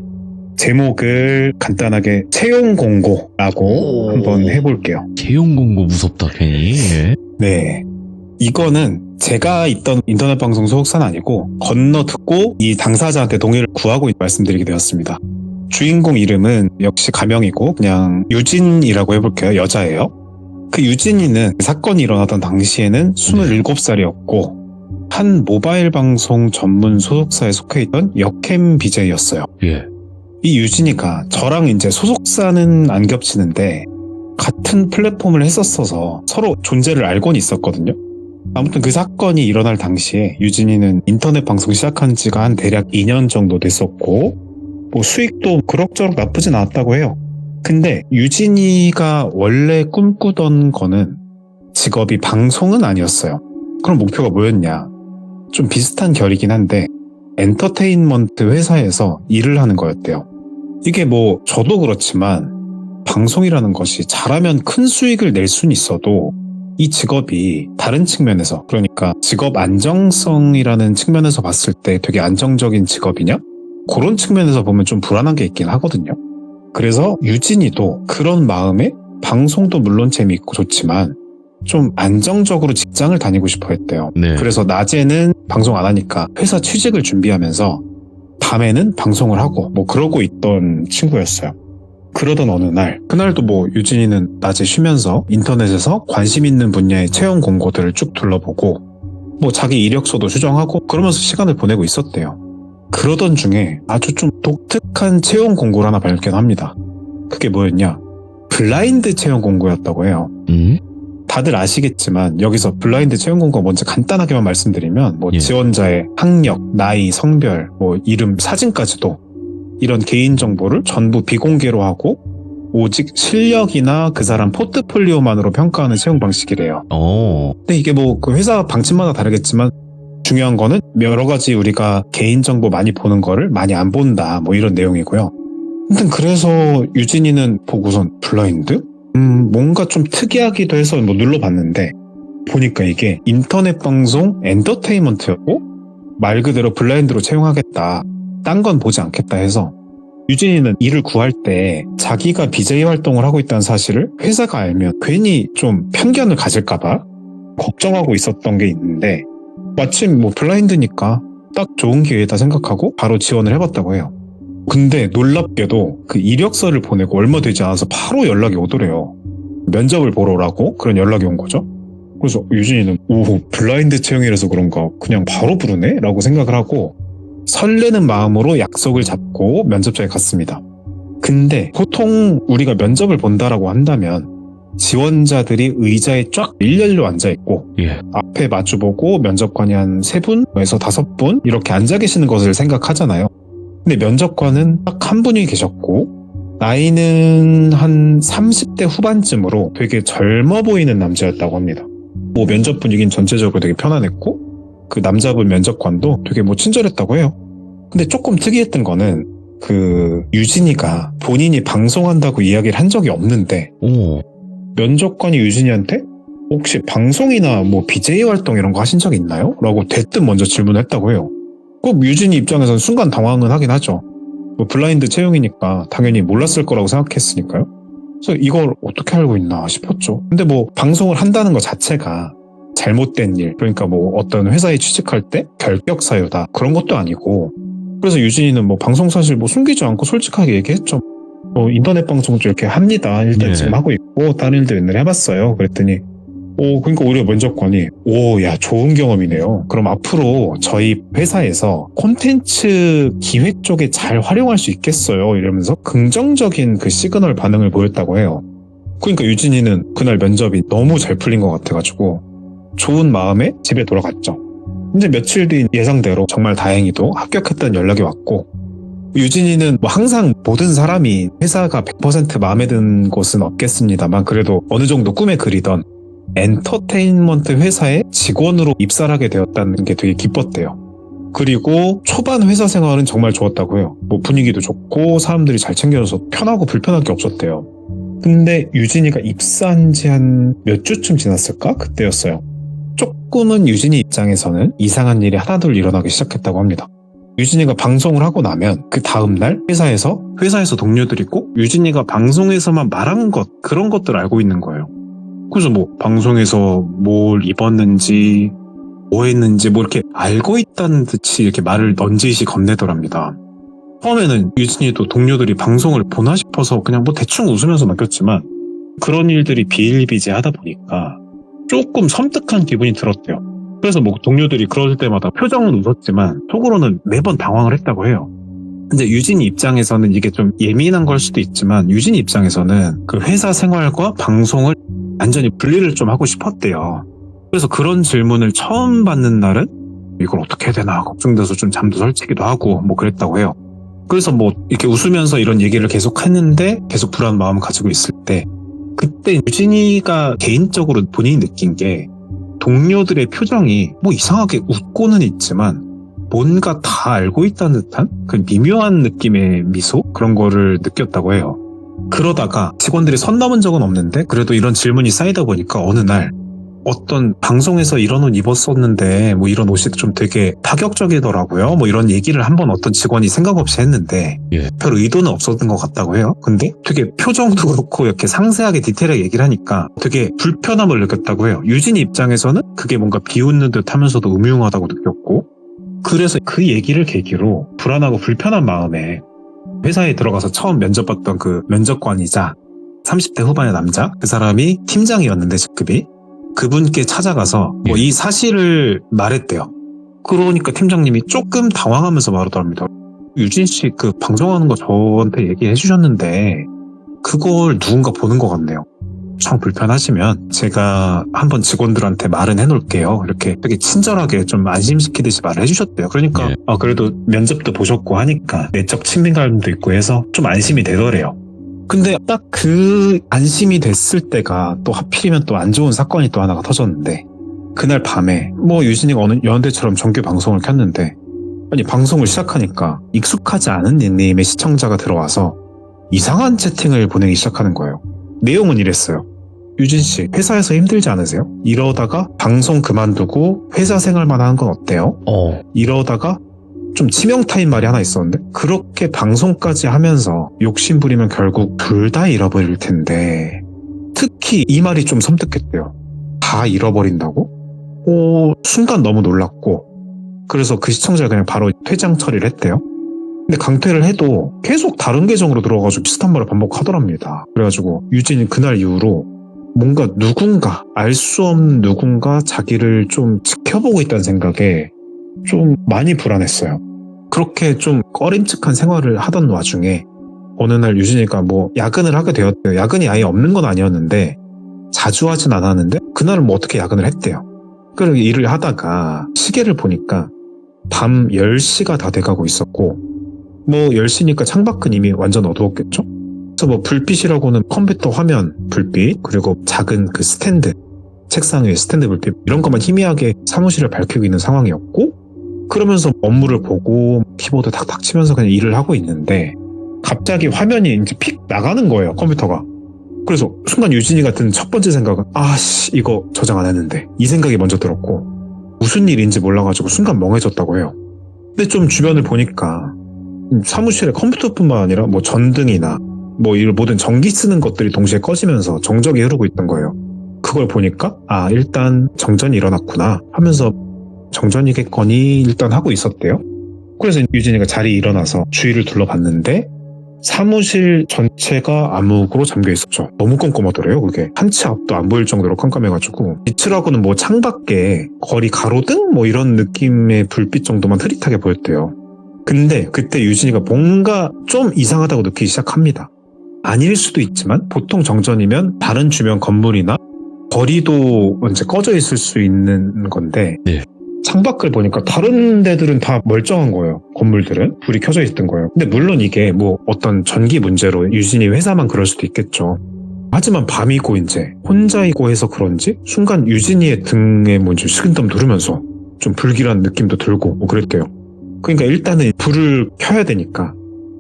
제목을 간단하게 채용 공고라고 한번 해볼게요. 채용 공고 무섭다 괜히. 예. 네. 이거는 제가 있던 인터넷 방송 소속사는 아니고 건너듣고 이 당사자한테 동의를 구하고 말씀드리게 되었습니다. 주인공 이름은 역시 가명이고 그냥 유진이라고 해볼게요. 여자예요. 그 유진이는 사건이 일어나던 당시에는 27살이었고 한 모바일 방송 전문 소속사에 속해 있던 역캠 BJ였어요. 예. 이 유진이가 저랑 이제 소속사는 안 겹치는데 같은 플랫폼을 했었어서 서로 존재를 알고는 있었거든요. 아무튼 그 사건이 일어날 당시에 유진이는 인터넷 방송 시작한 지가 한 대략 2년 정도 됐었고 뭐 수익도 그럭저럭 나쁘진 않았다고 해요. 근데 유진이가 원래 꿈꾸던 거는 직업이 방송은 아니었어요. 그럼 목표가 뭐였냐? 좀 비슷한 결이긴 한데 엔터테인먼트 회사에서 일을 하는 거였대요. 이게 뭐 저도 그렇지만 방송이라는 것이 잘하면 큰 수익을 낼 수는 있어도 이 직업이 다른 측면에서 그러니까 직업 안정성이라는 측면에서 봤을 때 되게 안정적인 직업이냐? 그런 측면에서 보면 좀 불안한 게 있긴 하거든요. 그래서 유진이도 그런 마음에 방송도 물론 재미있고 좋지만 좀 안정적으로 직장을 다니고 싶어 했대요. 네. 그래서 낮에는 방송 안 하니까 회사 취직을 준비하면서 밤에는 방송을 하고 뭐 그러고 있던 친구였어요. 그러던 어느 날, 그날도 뭐 유진이는 낮에 쉬면서 인터넷에서 관심 있는 분야의 채용 공고들을 쭉 둘러보고 뭐 자기 이력서도 수정하고 그러면서 시간을 보내고 있었대요. 그러던 중에 아주 좀 독특한 채용 공고를 하나 발견합니다. 그게 뭐였냐? 블라인드 채용 공고였다고 해요. 다들 아시겠지만 여기서 블라인드 채용 공고 먼저 간단하게만 말씀드리면 뭐 예. 지원자의 학력, 나이, 성별, 뭐 이름, 사진까지도 이런 개인 정보를 전부 비공개로 하고 오직 실력이나 그 사람 포트폴리오만으로 평가하는 채용 방식이래요. 근데 이게 뭐 그 회사 방침마다 다르겠지만 중요한 거는 여러 가지 우리가 개인 정보 많이 보는 거를 많이 안 본다 뭐 이런 내용이고요. 아무튼 그래서 유진이는 보고선 블라인드? 뭔가 좀 특이하기도 해서 뭐 눌러봤는데 보니까 이게 인터넷 방송 엔터테인먼트였고 말 그대로 블라인드로 채용하겠다. 딴 건 보지 않겠다 해서 유진이는 일을 구할 때 자기가 BJ 활동을 하고 있다는 사실을 회사가 알면 괜히 좀 편견을 가질까봐 걱정하고 있었던 게 있는데 마침 뭐 블라인드니까 딱 좋은 기회다 생각하고 바로 지원을 해봤다고 해요. 근데 놀랍게도 그 이력서를 보내고 얼마 되지 않아서 바로 연락이 오더래요. 면접을 보러 오라고 그런 연락이 온 거죠. 그래서 유진이는 오 블라인드 채용이라서 그런가 그냥 바로 부르네? 라고 생각을 하고 설레는 마음으로 약속을 잡고 면접장에 갔습니다. 근데 보통 우리가 면접을 본다라고 한다면 지원자들이 의자에 쫙 일렬로 앉아있고 예. 앞에 마주보고 면접관이 한 3분에서 5분 이렇게 앉아 계시는 것을 생각하잖아요. 근데 면접관은 딱 한 분이 계셨고 나이는 한 30대 후반쯤으로 되게 젊어 보이는 남자였다고 합니다. 뭐 면접 분위기는 전체적으로 되게 편안했고 그 남자분 면접관도 되게 뭐 친절했다고 해요. 근데 조금 특이했던 거는 그 유진이가 본인이 방송한다고 이야기를 한 적이 없는데 면접관이 유진이한테 혹시 방송이나 뭐 BJ 활동 이런 거 하신 적 있나요? 라고 대뜸 먼저 질문했다고 해요. 꼭 유진이 입장에서는 순간 당황은 하긴 하죠. 뭐 블라인드 채용이니까 당연히 몰랐을 거라고 생각했으니까요. 그래서 이걸 어떻게 알고 있나 싶었죠. 근데 뭐 방송을 한다는 것 자체가 잘못된 일, 그러니까 뭐 어떤 회사에 취직할 때 결격 사유다 그런 것도 아니고 그래서 유진이는 뭐 방송 사실 뭐 숨기지 않고 솔직하게 얘기했죠. 뭐 인터넷 방송도 이렇게 합니다. 일단 네. 지금 하고 있고 다른 일도 옛날에 해봤어요. 그랬더니 그러니까 오히려 면접관이 야 좋은 경험이네요. 그럼 앞으로 저희 회사에서 콘텐츠 기획 쪽에 잘 활용할 수 있겠어요. 이러면서 긍정적인 그 시그널 반응을 보였다고 해요. 그러니까 유진이는 그날 면접이 너무 잘 풀린 것 같아가지고 좋은 마음에 집에 돌아갔죠. 이제 며칠 뒤 예상대로 정말 다행히도 합격했다는 연락이 왔고 유진이는 뭐 항상 모든 사람이 회사가 100% 마음에 든 곳은 없겠습니다만 그래도 어느 정도 꿈에 그리던 엔터테인먼트 회사의 직원으로 입사를 하게 되었다는 게 되게 기뻤대요. 그리고 초반 회사 생활은 정말 좋았다고 해요. 뭐 분위기도 좋고 사람들이 잘 챙겨줘서 편하고 불편할 게 없었대요. 근데 유진이가 입사한 지 한 몇 주쯤 지났을까? 그때였어요. 조금은 유진이 입장에서는 이상한 일이 하나둘 일어나기 시작했다고 합니다. 유진이가 방송을 하고 나면 그 다음날 회사에서 동료들이 꼭 유진이가 방송에서만 말한 것 그런 것들 알고 있는 거예요. 그래서 뭐 방송에서 뭘 입었는지 뭐 했는지 뭐 이렇게 알고 있다는 듯이 이렇게 말을 넌지시 건네더랍니다. 처음에는 유진이도 동료들이 방송을 보나 싶어서 그냥 뭐 대충 웃으면서 맡겼지만 그런 일들이 비일비재하다 보니까 조금 섬뜩한 기분이 들었대요. 그래서 뭐 동료들이 그럴 때마다 표정은 웃었지만 속으로는 매번 당황을 했다고 해요. 근데 유진이 입장에서는 이게 좀 예민한 걸 수도 있지만 유진이 입장에서는 그 회사 생활과 방송을 완전히 분리를 좀 하고 싶었대요. 그래서 그런 질문을 처음 받는 날은 이걸 어떻게 해야 되나 걱정돼서 좀 잠도 설치기도 하고 뭐 그랬다고 해요. 그래서 뭐 이렇게 웃으면서 이런 얘기를 계속 했는데 계속 불안한 마음을 가지고 있을 때 그때 유진이가 개인적으로 본인이 느낀 게 동료들의 표정이 뭐 이상하게 웃고는 있지만 뭔가 다 알고 있다는 듯한 그 미묘한 느낌의 미소? 그런 거를 느꼈다고 해요. 그러다가 직원들이 선 넘은 적은 없는데 그래도 이런 질문이 쌓이다 보니까 어느 날 어떤 방송에서 이런 옷 입었었는데 뭐 이런 옷이 좀 되게 파격적이더라고요. 뭐 이런 얘기를 한번 어떤 직원이 생각 없이 했는데 예. 별 의도는 없었던 것 같다고 해요. 근데 되게 표정도 그렇고 이렇게 상세하게 디테일하게 얘기를 하니까 되게 불편함을 느꼈다고 해요. 유진이 입장에서는 그게 뭔가 비웃는 듯 하면서도 음흉하다고 느꼈고, 그래서 그 얘기를 계기로 불안하고 불편한 마음에 회사에 들어가서 처음 면접 봤던 그 면접관이자 30대 후반의 남자, 그 사람이 팀장이었는데 직급이, 그분께 찾아가서 뭐 이 사실을 말했대요. 그러니까 팀장님이 조금 당황하면서 말하더랍니다. 유진 씨 그 방송하는 거 저한테 얘기해 주셨는데 그걸 누군가 보는 것 같네요. 참 불편하시면 제가 한번 직원들한테 말은 해놓을게요. 이렇게 되게 친절하게 좀 안심시키듯이 말을 해주셨대요. 그러니까 예. 그래도 면접도 보셨고 하니까 내적 친밀감도 있고 해서 좀 안심이 되더래요. 근데 딱 그 안심이 됐을 때가 또 하필이면 또 안 좋은 사건이 또 하나가 터졌는데, 그날 밤에 뭐 유진이가 어느 연대처럼 정규 방송을 켰는데, 아니 방송을 시작하니까 익숙하지 않은 닉네임의 시청자가 들어와서 이상한 채팅을 보내기 시작하는 거예요. 내용은 이랬어요. 유진 씨, 회사에서 힘들지 않으세요? 이러다가 방송 그만두고 회사 생활만 하는 건 어때요? 이러다가 좀 치명타인 말이 하나 있었는데, 그렇게 방송까지 하면서 욕심부리면 결국 둘 다 잃어버릴 텐데, 특히 이 말이 좀 섬뜩했대요. 다 잃어버린다고? 순간 너무 놀랐고, 그래서 그 시청자가 그냥 바로 퇴장 처리를 했대요. 근데 강퇴를 해도 계속 다른 계정으로 들어가가지고 비슷한 말을 반복하더랍니다. 그래가지고 유진이 그날 이후로 뭔가 누군가, 알 수 없는 누군가 자기를 좀 지켜보고 있다는 생각에 좀 많이 불안했어요. 그렇게 좀 꺼림칙한 생활을 하던 와중에 어느 날 유진이가 뭐 야근을 하게 되었대요. 야근이 아예 없는 건 아니었는데 자주 하진 않았는데 그날은 뭐 어떻게 야근을 했대요. 그리고 일을 하다가 시계를 보니까 밤 10시가 다 돼가고 있었고, 뭐 10시니까 창밖은 이미 완전 어두웠겠죠? 그래서 뭐 불빛이라고는 컴퓨터 화면 불빛, 그리고 작은 그 스탠드, 책상 위에 스탠드 불빛, 이런 것만 희미하게 사무실을 밝히고 있는 상황이었고, 그러면서 업무를 보고 키보드 탁탁 치면서 그냥 일을 하고 있는데 갑자기 화면이 이제 픽 나가는 거예요, 컴퓨터가. 그래서 순간 유진이가 든 첫 번째 생각은 아씨 이거 저장 안 했는데, 이 생각이 먼저 들었고, 무슨 일인지 몰라가지고 순간 멍해졌다고 해요. 근데 좀 주변을 보니까 사무실에 컴퓨터뿐만 아니라 뭐 전등이나 뭐 이 모든 전기 쓰는 것들이 동시에 꺼지면서 정적이 흐르고 있던 거예요. 그걸 보니까 일단 정전이 일어났구나 하면서 정전이겠거니 일단 하고 있었대요. 그래서 유진이가 자리에 일어나서 주위를 둘러봤는데 사무실 전체가 암흑으로 잠겨 있었죠. 너무 깜깜하더래요. 그게 한 치 앞도 안 보일 정도로 깜깜해가지고, 빛이라고는 뭐 창밖에 거리 가로등 뭐 이런 느낌의 불빛 정도만 흐릿하게 보였대요. 근데 그때 유진이가 뭔가 좀 이상하다고 느끼기 시작합니다. 아닐 수도 있지만 보통 정전이면 다른 주변 건물이나 거리도 이제 꺼져 있을 수 있는 건데, 네. 창밖을 보니까 다른 데들은 다 멀쩡한 거예요. 건물들은 불이 켜져 있던 거예요. 근데 물론 이게 뭐 어떤 전기 문제로 유진이 회사만 그럴 수도 있겠죠. 하지만 밤이고 이제 혼자이고 해서 그런지 순간 유진이의 등에 뭔지 식은땀 누르면서 좀 불길한 느낌도 들고 뭐 그랬대요. 그러니까 일단은 불을 켜야 되니까.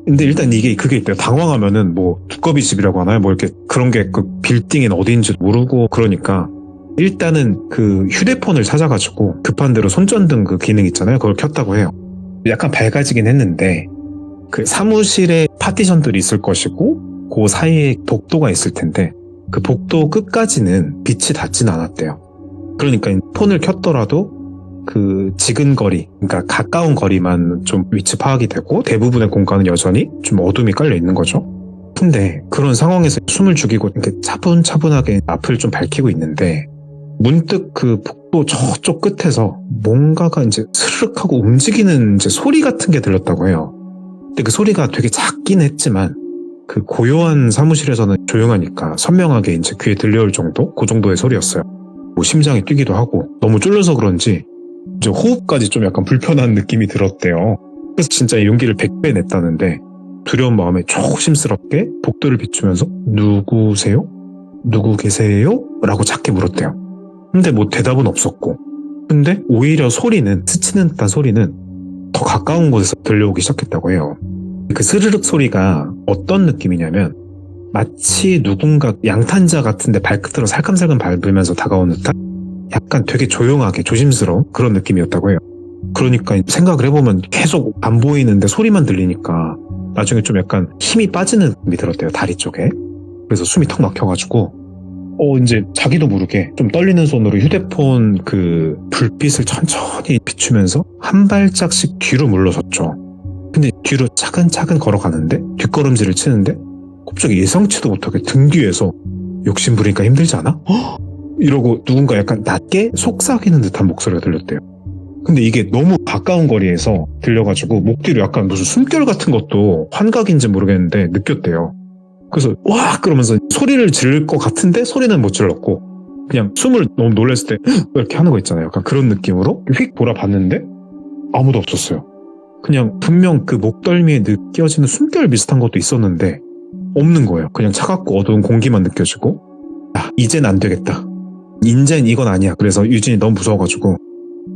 근데 일단 그게 있대요. 당황하면은 뭐 두꺼비 집이라고 하나요? 뭐 이렇게 그런 게 그 빌딩인 어디인지 모르고, 그러니까 일단은 그 휴대폰을 찾아가지고 급한 대로 손전등 그 기능 있잖아요. 그걸 켰다고 해요. 약간 밝아지긴 했는데 그 사무실에 파티션들이 있을 것이고 그 사이에 복도가 있을 텐데 그 복도 끝까지는 빛이 닿진 않았대요. 그러니까 폰을 켰더라도 그 지근거리, 그러니까 가까운 거리만 좀 위치 파악이 되고 대부분의 공간은 여전히 좀 어둠이 깔려 있는 거죠. 근데 그런 상황에서 숨을 죽이고 이렇게 차분차분하게 앞을 좀 밝히고 있는데 문득 그 복도 저쪽 끝에서 뭔가가 이제 스르륵 하고 움직이는 이제 소리 같은 게 들렸다고 해요. 근데 그 소리가 되게 작긴 했지만 그 고요한 사무실에서는 조용하니까 선명하게 이제 귀에 들려올 정도? 그 정도의 소리였어요. 뭐 심장이 뛰기도 하고 너무 쫄려서 그런지 이제 호흡까지 좀 약간 불편한 느낌이 들었대요. 그래서 진짜 용기를 100배 냈다는데 두려운 마음에 조심스럽게 복도를 비추면서 누구세요? 누구 계세요? 라고 작게 물었대요. 근데 뭐 대답은 없었고, 근데 오히려 소리는, 스치는 듯한 소리는 더 가까운 곳에서 들려오기 시작했다고 해요. 그 스르륵 소리가 어떤 느낌이냐면 마치 누군가 양탄자 같은데 발끝으로 살금살금 밟으면서 다가오는 듯한 약간 되게 조용하게 조심스러운 그런 느낌이었다고 해요. 그러니까 생각을 해보면 계속 안 보이는데 소리만 들리니까 나중에 좀 약간 힘이 빠지는 느낌이 들었대요, 다리 쪽에. 그래서 숨이 턱 막혀가지고 이제 자기도 모르게 좀 떨리는 손으로 휴대폰 그 불빛을 천천히 비추면서 한 발짝씩 뒤로 물러섰죠. 근데 뒤로 차근차근 걸어가는데 뒷걸음질을 치는데 갑자기 예상치도 못하게 등 뒤에서 욕심 부리니까 힘들지 않아? 이러고 누군가 약간 낮게 속삭이는 듯한 목소리가 들렸대요. 근데 이게 너무 가까운 거리에서 들려가지고 목 뒤로 약간 무슨 숨결 같은 것도 환각인지 모르겠는데 느꼈대요. 그래서 와 그러면서 소리를 지를 것 같은데 소리는 못 질렀고 그냥 숨을 너무 놀랐을 때 이렇게 하는 거 있잖아요. 약간 그런 느낌으로 휙 돌아봤는데 아무도 없었어요. 그냥 분명 그 목덜미에 느껴지는 숨결 비슷한 것도 있었는데 없는 거예요. 그냥 차갑고 어두운 공기만 느껴지고 이젠 안 되겠다. 인젠 이건 아니야. 그래서 유진이 너무 무서워가지고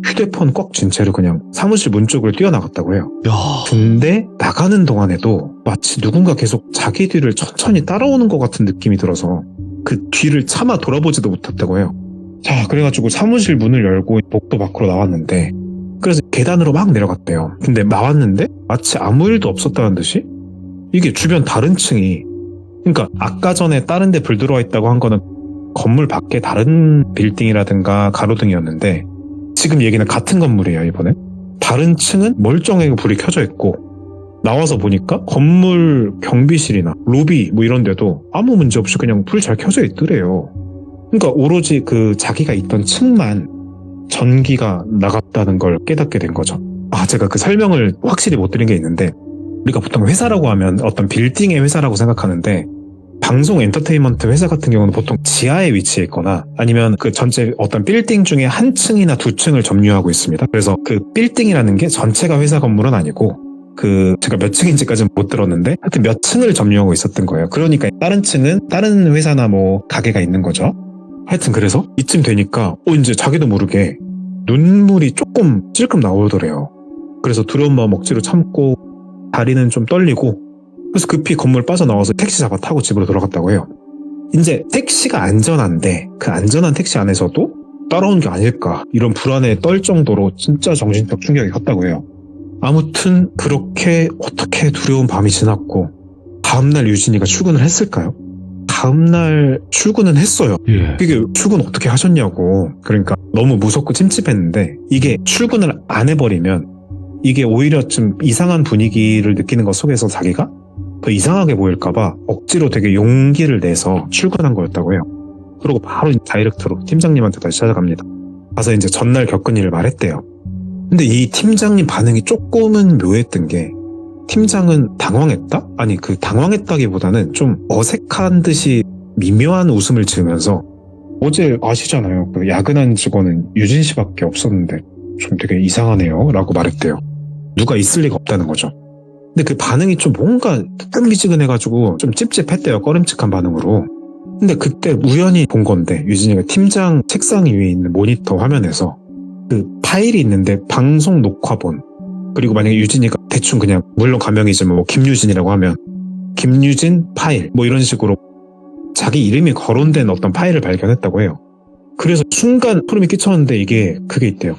휴대폰 꽉 쥔 채로 그냥 사무실 문 쪽으로 뛰어나갔다고 해요. 야. 근데 나가는 동안에도 마치 누군가 계속 자기 뒤를 천천히 따라오는 것 같은 느낌이 들어서 그 뒤를 차마 돌아보지도 못했다고 해요. 자, 그래가지고 사무실 문을 열고 복도 밖으로 나왔는데 그래서 계단으로 막 내려갔대요. 근데 나왔는데 마치 아무 일도 없었다는 듯이 이게 주변 다른 층이 그러니까 아까 전에 다른 데 불 들어와 있다고 한 거는 건물 밖에 다른 빌딩이라든가 가로등이었는데 지금 얘기는 같은 건물이에요, 이번에. 다른 층은 멀쩡하게 불이 켜져 있고 나와서 보니까 건물 경비실이나 로비 뭐 이런 데도 아무 문제 없이 그냥 불 잘 켜져 있더래요. 그러니까 오로지 그 자기가 있던 층만 전기가 나갔다는 걸 깨닫게 된 거죠. 제가 그 설명을 확실히 못 드린 게 있는데 우리가 보통 회사라고 하면 어떤 빌딩의 회사라고 생각하는데 방송 엔터테인먼트 회사 같은 경우는 보통 지하에 위치해 있거나 아니면 그 전체 어떤 빌딩 중에 한 층이나 두 층을 점유하고 있습니다. 그래서 그 빌딩이라는 게 전체가 회사 건물은 아니고 그 제가 몇 층인지까지는 못 들었는데 하여튼 몇 층을 점유하고 있었던 거예요. 그러니까 다른 층은 다른 회사나 뭐 가게가 있는 거죠. 하여튼 그래서 이쯤 되니까 이제 자기도 모르게 눈물이 조금 찔끔 나오더래요. 그래서 두려운 마음 억지로 참고 다리는 좀 떨리고 그래서 급히 건물 빠져나와서 택시 잡아 타고 집으로 돌아갔다고 해요. 이제 택시가 안전한데 그 안전한 택시 안에서도 따라온 게 아닐까 이런 불안에 떨 정도로 진짜 정신적 충격이 컸다고 해요. 아무튼 그렇게 어떻게 두려운 밤이 지났고 다음날 유진이가 출근을 했을까요? 다음날 출근은 했어요. 이게 출근 어떻게 하셨냐고. 그러니까 너무 무섭고 찜찜했는데 이게 출근을 안 해버리면 이게 오히려 좀 이상한 분위기를 느끼는 것 속에서 자기가 더 이상하게 보일까봐 억지로 되게 용기를 내서 출근한 거였다고 해요. 그리고 바로 다이렉트로 팀장님한테 다시 찾아갑니다. 가서 이제 전날 겪은 일을 말했대요. 근데 이 팀장님 반응이 조금은 묘했던 게 팀장은 당황했다? 아니 그 당황했다기보다는 좀 어색한 듯이 미묘한 웃음을 지으면서 어제 아시잖아요. 그 야근한 직원은 유진 씨밖에 없었는데 좀 되게 이상하네요 라고 말했대요. 누가 있을 리가 없다는 거죠. 근데 그 반응이 좀 뭔가 뜨끈미지근해가지고 좀 찝찝했대요. 꺼림칙한 반응으로. 근데 그때 우연히 본 건데 유진이가 팀장 책상 위에 있는 모니터 화면에서 그 파일이 있는데 방송 녹화본 그리고 만약에 유진이가 대충 그냥 물론 가명이지만 뭐 김유진이라고 하면 김유진 파일 뭐 이런 식으로 자기 이름이 거론된 어떤 파일을 발견했다고 해요. 그래서 순간 소름이 끼쳤는데 이게 그게 있대요.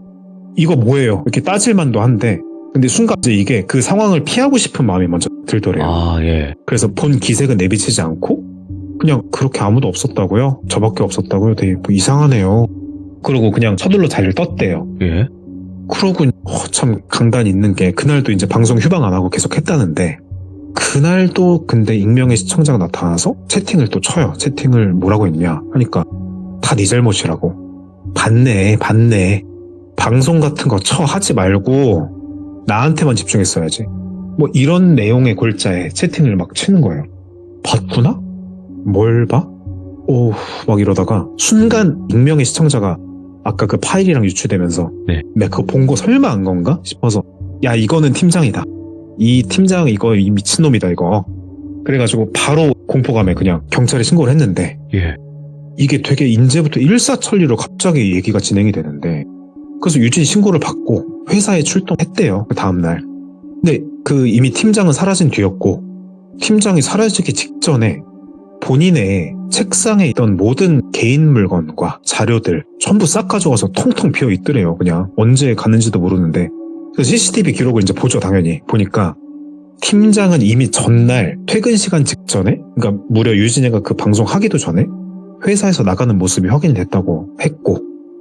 이거 뭐예요? 이렇게 따질만도 한데 근데 순간 이제 이게 그 상황을 피하고 싶은 마음이 먼저 들더래요. 그래서 본 기색은 내비치지 않고 그냥 그렇게 아무도 없었다고요? 저밖에 없었다고요? 되게 뭐 이상하네요. 그러고 그냥 서둘러 자리를 떴대요. 그러고 참 강단 있는 게 그날도 이제 방송 휴방 안 하고 계속 했다는데 그날도 근데 익명의 시청자가 나타나서 채팅을 또 쳐요. 채팅을 뭐라고 했냐 하니까 다 네 잘못이라고. 봤네. 방송 같은 거 하지 말고 나한테만 집중했어야지. 뭐 이런 내용의 골자에 채팅을 막 치는 거예요. 봤구나? 뭘 봐? 막 이러다가 순간 익명의 시청자가 아까 그 파일이랑 유추되면서 내가 그거 본 거 설마 안 건가 싶어서 야 이거는 팀장이다. 이 팀장 이거 이 미친놈이다 이거. 그래가지고 바로 공포감에 그냥 경찰에 신고를 했는데 이게 되게 인제부터 일사천리로 갑자기 얘기가 진행이 되는데 그래서 유진이 신고를 받고 회사에 출동했대요. 그 다음날. 근데 그 이미 팀장은 사라진 뒤였고 팀장이 사라지기 직전에 본인의 책상에 있던 모든 개인 물건과 자료들 전부 싹 가져가서 통통 비어 있더래요. 그냥 언제 갔는지도 모르는데. 그래서 CCTV 기록을 이제 보죠, 당연히. 보니까 팀장은 이미 전날 퇴근 시간 직전에, 그러니까 무려 유진이가 그 방송 하기도 전에 회사에서 나가는 모습이 확인됐다고 했고,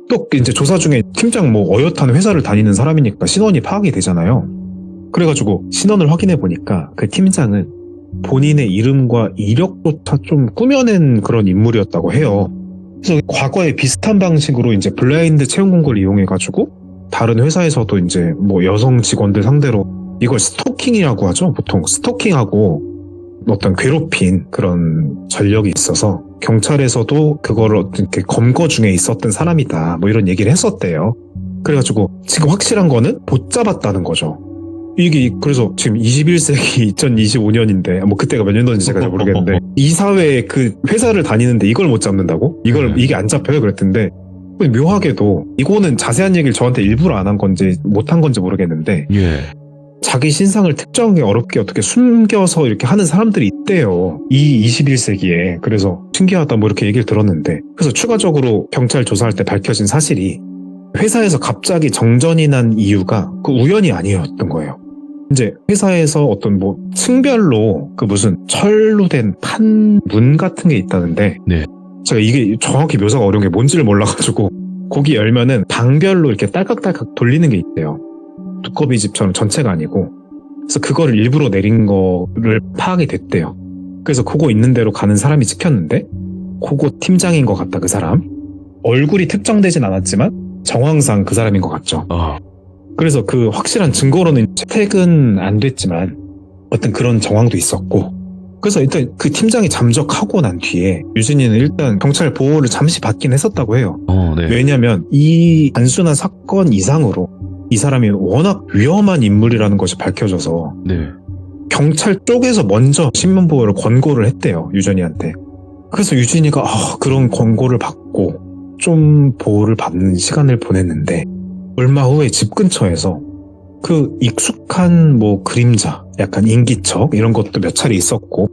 또 이제 조사 중에 팀장 뭐 어엿한 회사를 다니는 사람이니까 신원이 파악이 되잖아요. 그래가지고 신원을 확인해 보니까 그 팀장은 본인의 이름과 이력조차 좀 꾸며낸 그런 인물이었다고 해요. 그래서 과거에 비슷한 방식으로 이제 블라인드 채용 공고를 이용해가지고 다른 회사에서도 이제 뭐 여성 직원들 상대로 이걸 스토킹이라고 하죠. 보통 스토킹하고 어떤 괴롭힌 그런 전력이 있어서 경찰에서도 그거를 이렇게 검거 중에 있었던 사람이다. 뭐 이런 얘기를 했었대요. 그래가지고 지금 확실한 거는 못 잡았다는 거죠. 이게 그래서 지금 21세기 2025년인데 뭐 그때가 몇 년도인지 제가 잘 모르겠는데 이 사회에 그 회사를 다니는데 이걸 못 잡는다고? 이게 안 잡혀요? 그랬던데 묘하게도 이거는 자세한 얘기를 저한테 일부러 안 한 건지 못 한 건지 모르겠는데 예. 자기 신상을 특정하기 어렵게 어떻게 숨겨서 이렇게 하는 사람들이 있대요. 이 21세기에. 그래서 신기하다 뭐 이렇게 얘기를 들었는데 그래서 추가적으로 경찰 조사할 때 밝혀진 사실이 회사에서 갑자기 정전이 난 이유가 그 우연이 아니었던 거예요. 이제 회사에서 어떤 뭐 층별로 그 무슨 철로 된 판문 같은 게 있다는데 네. 제가 이게 정확히 묘사가 어려운 게 뭔지를 몰라가지고 거기 열면은 방별로 이렇게 딸깍딸깍 돌리는 게 있대요. 두꺼비 집처럼 전체가 아니고 그래서 그거를 일부러 내린 거를 파악이 됐대요. 그래서 그거 있는 대로 가는 사람이 찍혔는데 그거 팀장인 것 같다. 그 사람 얼굴이 특정되진 않았지만 정황상 그 사람인 것 같죠. 그래서 그 확실한 증거로는 채택은 안 됐지만 어떤 그런 정황도 있었고 그래서 일단 그 팀장이 잠적하고 난 뒤에 유진이는 일단 경찰 보호를 잠시 받긴 했었다고 해요. 네. 왜냐하면 이 단순한 사건 이상으로 이 사람이 워낙 위험한 인물이라는 것이 밝혀져서 네. 경찰 쪽에서 먼저 신변보호를 권고를 했대요. 유진이한테. 그래서 유진이가 그런 권고를 받고 좀 보호를 받는 시간을 보냈는데 얼마 후에 집 근처에서 그 익숙한 뭐 그림자, 약간 인기척 이런 것도 몇 차례 있었고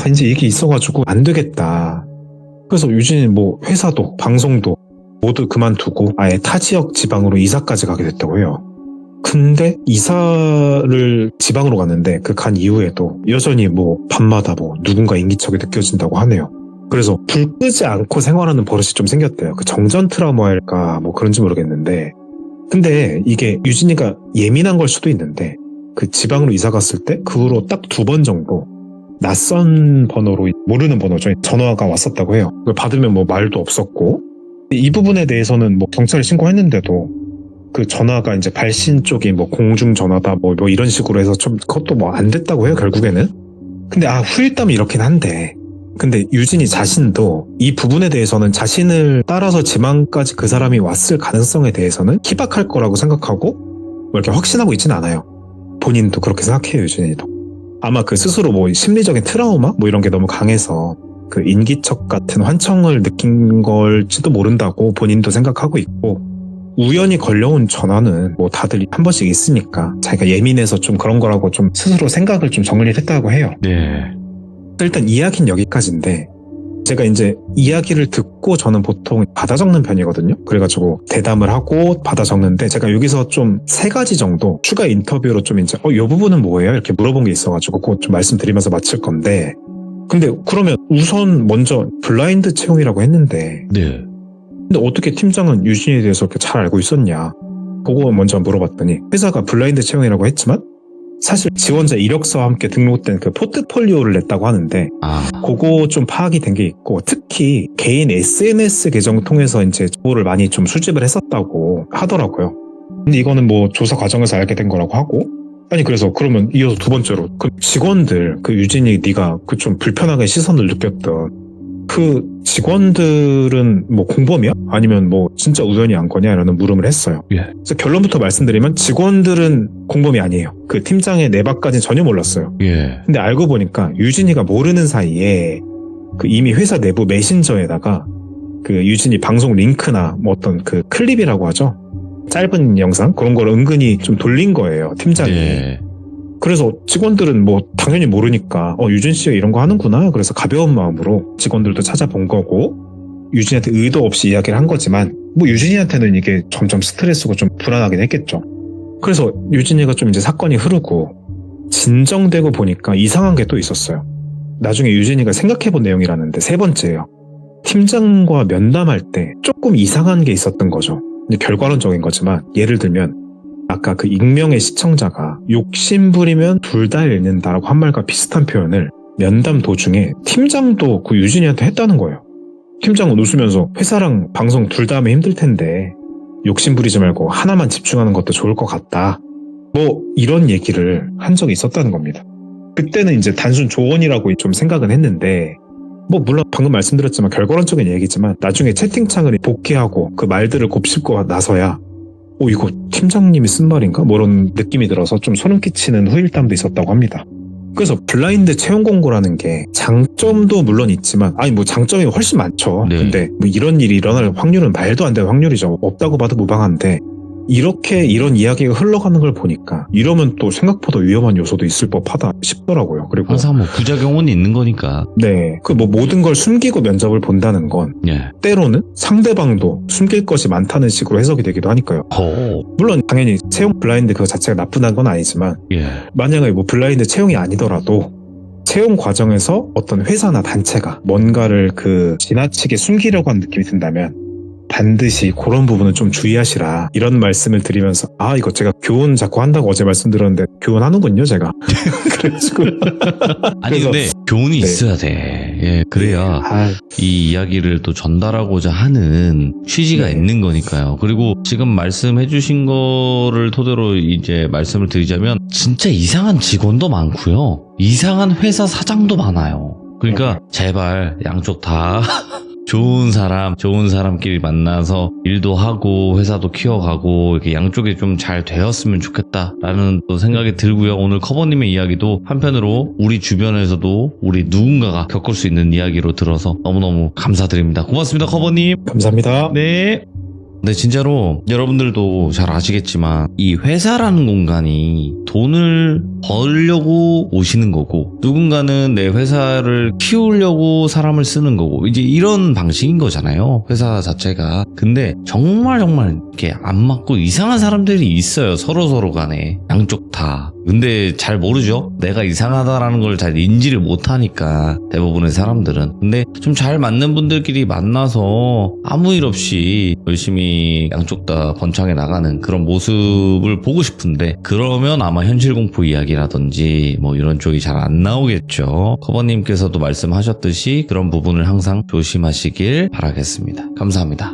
이제 이게 있어가지고 안 되겠다. 그래서 유진이 뭐 회사도 방송도 모두 그만두고 아예 타 지역 지방으로 이사까지 가게 됐다고 해요. 근데 이사를 지방으로 갔는데 그 간 이후에도 여전히 뭐 밤마다 뭐 누군가 인기척이 느껴진다고 하네요. 그래서 불 끄지 않고 생활하는 버릇이 좀 생겼대요. 그 정전 트라우마일까 뭐 그런지 모르겠는데 근데 이게 유진이가 예민한 걸 수도 있는데 그 지방으로 이사 갔을 때 그 후로 딱 2번 정도 낯선 번호로 모르는 번호죠. 전화가 왔었다고 해요. 그걸 받으면 뭐 말도 없었고 이 부분에 대해서는 뭐 경찰에 신고했는데도 그 전화가 이제 발신 쪽이 뭐 공중전화다 뭐 이런 식으로 해서 좀 그것도 뭐 안 됐다고 해요. 결국에는. 근데 후일담이 이렇긴 한데 근데 유진이 자신도 이 부분에 대해서는 자신을 따라서 지방까지 그 사람이 왔을 가능성에 대해서는 희박할 거라고 생각하고 뭐 이렇게 확신하고 있진 않아요. 본인도 그렇게 생각해요. 유진이도. 아마 그 스스로 뭐 심리적인 트라우마 뭐 이런 게 너무 강해서 그 인기척 같은 환청을 느낀 걸지도 모른다고 본인도 생각하고 있고 우연히 걸려온 전화는 뭐 다들 한 번씩 있으니까 자기가 예민해서 좀 그런 거라고 좀 스스로 생각을 좀 정리를 했다고 해요. 네. 일단 이야기는 여기까지인데 제가 이제 이야기를 듣고 저는 보통 받아 적는 편이거든요. 그래가지고 대담을 하고 받아 적는데 제가 여기서 좀 3가지 정도 추가 인터뷰로 좀 이제 이 부분은 뭐예요? 이렇게 물어본 게 있어가지고 그거 좀 말씀드리면서 마칠 건데 근데 그러면 우선 먼저 블라인드 채용이라고 했는데 네. 근데 어떻게 팀장은 유진이에 대해서 그렇게 잘 알고 있었냐 그거 먼저 물어봤더니 회사가 블라인드 채용이라고 했지만 사실 지원자 이력서와 함께 등록된 그 포트폴리오를 냈다고 하는데 그거 좀 파악이 된 게 있고 특히 개인 SNS 계정 통해서 이제 정보를 많이 좀 수집을 했었다고 하더라고요. 근데 이거는 뭐 조사 과정에서 알게 된 거라고 하고 아니 그래서 그러면 이어서 2번째로 그 직원들 그 유진이 네가 그 좀 불편하게 시선을 느꼈던 그 직원들은 뭐 공범이야? 아니면 뭐 진짜 우연히 한 거냐? 라는 물음을 했어요. 예. 그래서 결론부터 말씀드리면 직원들은 공범이 아니에요. 그 팀장의 내박까지는 전혀 몰랐어요. 예. 근데 알고 보니까 유진이가 모르는 사이에 그 이미 회사 내부 메신저에다가 그 유진이 방송 링크나 뭐 어떤 그 클립이라고 하죠. 짧은 영상 그런 걸 은근히 좀 돌린 거예요. 팀장이. 예. 그래서 직원들은 뭐 당연히 모르니까 유진 씨가 이런 거 하는구나. 그래서 가벼운 마음으로 직원들도 찾아본 거고 유진이한테 의도 없이 이야기를 한 거지만 뭐 유진이한테는 이게 점점 스트레스고 좀 불안하긴 했겠죠. 그래서 유진이가 좀 이제 사건이 흐르고 진정되고 보니까 이상한 게 또 있었어요. 나중에 유진이가 생각해본 내용이라는데 세 번째예요. 팀장과 면담할 때 조금 이상한 게 있었던 거죠. 결과론적인 거지만 예를 들면 아까 그 익명의 시청자가 욕심부리면 둘 다 잃는다라고 한 말과 비슷한 표현을 면담 도중에 팀장도 그 유진이한테 했다는 거예요. 팀장은 웃으면서 회사랑 방송 둘 다 하면 힘들 텐데 욕심부리지 말고 하나만 집중하는 것도 좋을 것 같다. 뭐 이런 얘기를 한 적이 있었다는 겁니다. 그때는 이제 단순 조언이라고 좀 생각은 했는데 뭐 물론 방금 말씀드렸지만 결과론적인 얘기지만 나중에 채팅창을 복귀하고 그 말들을 곱씹고 나서야 이거 팀장님이 쓴 말인가? 뭐 이런 느낌이 들어서 좀 소름 끼치는 후일담도 있었다고 합니다. 그래서 블라인드 채용 공고라는 게 장점도 물론 있지만 뭐 장점이 훨씬 많죠. 네. 근데 뭐 이런 일이 일어날 확률은 말도 안 되는 확률이죠. 없다고 봐도 무방한데 이렇게 이런 이야기가 흘러가는 걸 보니까 이러면 또 생각보다 위험한 요소도 있을 법하다 싶더라고요. 그리고 항상 뭐 부작용은 있는 거니까. 네, 그 뭐 모든 걸 숨기고 면접을 본다는 건 예. 때로는 상대방도 숨길 것이 많다는 식으로 해석이 되기도 하니까요. 물론 당연히 채용 블라인드 그거 자체가 나쁘다는 건 아니지만 예. 만약에 뭐 블라인드 채용이 아니더라도 채용 과정에서 어떤 회사나 단체가 뭔가를 그 지나치게 숨기려고 하는 느낌이 든다면 반드시 그런 부분은 좀 주의하시라 이런 말씀을 드리면서 이거 제가 교훈 자꾸 한다고 어제 말씀드렸는데 교훈하는군요 제가. 그래가지고 아니 그래서, 근데 교훈이 네. 있어야 돼. 예, 그래야 이 이야기를 또 전달하고자 하는 취지가 네. 있는 거니까요. 그리고 지금 말씀해 주신 거를 토대로 이제 말씀을 드리자면 진짜 이상한 직원도 많고요. 이상한 회사 사장도 많아요. 그러니까 제발 양쪽 다 좋은 사람끼리 만나서 일도 하고 회사도 키워가고 이렇게 양쪽에 좀 잘 되었으면 좋겠다라는 또 생각이 들고요. 오늘 커버님의 이야기도 한편으로 우리 주변에서도 우리 누군가가 겪을 수 있는 이야기로 들어서 너무너무 감사드립니다. 고맙습니다, 커버님. 감사합니다. 네. 근데 진짜로 여러분들도 잘 아시겠지만 이 회사라는 공간이 돈을 벌려고 오시는 거고 누군가는 내 회사를 키우려고 사람을 쓰는 거고 이제 이런 방식인 거잖아요. 회사 자체가. 근데 정말 이렇게 안 맞고 이상한 사람들이 있어요. 서로 간에. 양쪽 다. 근데 잘 모르죠. 내가 이상하다라는 걸 잘 인지를 못하니까 대부분의 사람들은. 근데 좀 잘 맞는 분들끼리 만나서 아무 일 없이 열심히 양쪽 다 번창해 나가는 그런 모습을 보고 싶은데 그러면 아마 현실공포 이야기라든지 뭐 이런 쪽이 잘 안 나오겠죠. 커버님께서도 말씀하셨듯이 그런 부분을 항상 조심하시길 바라겠습니다. 감사합니다.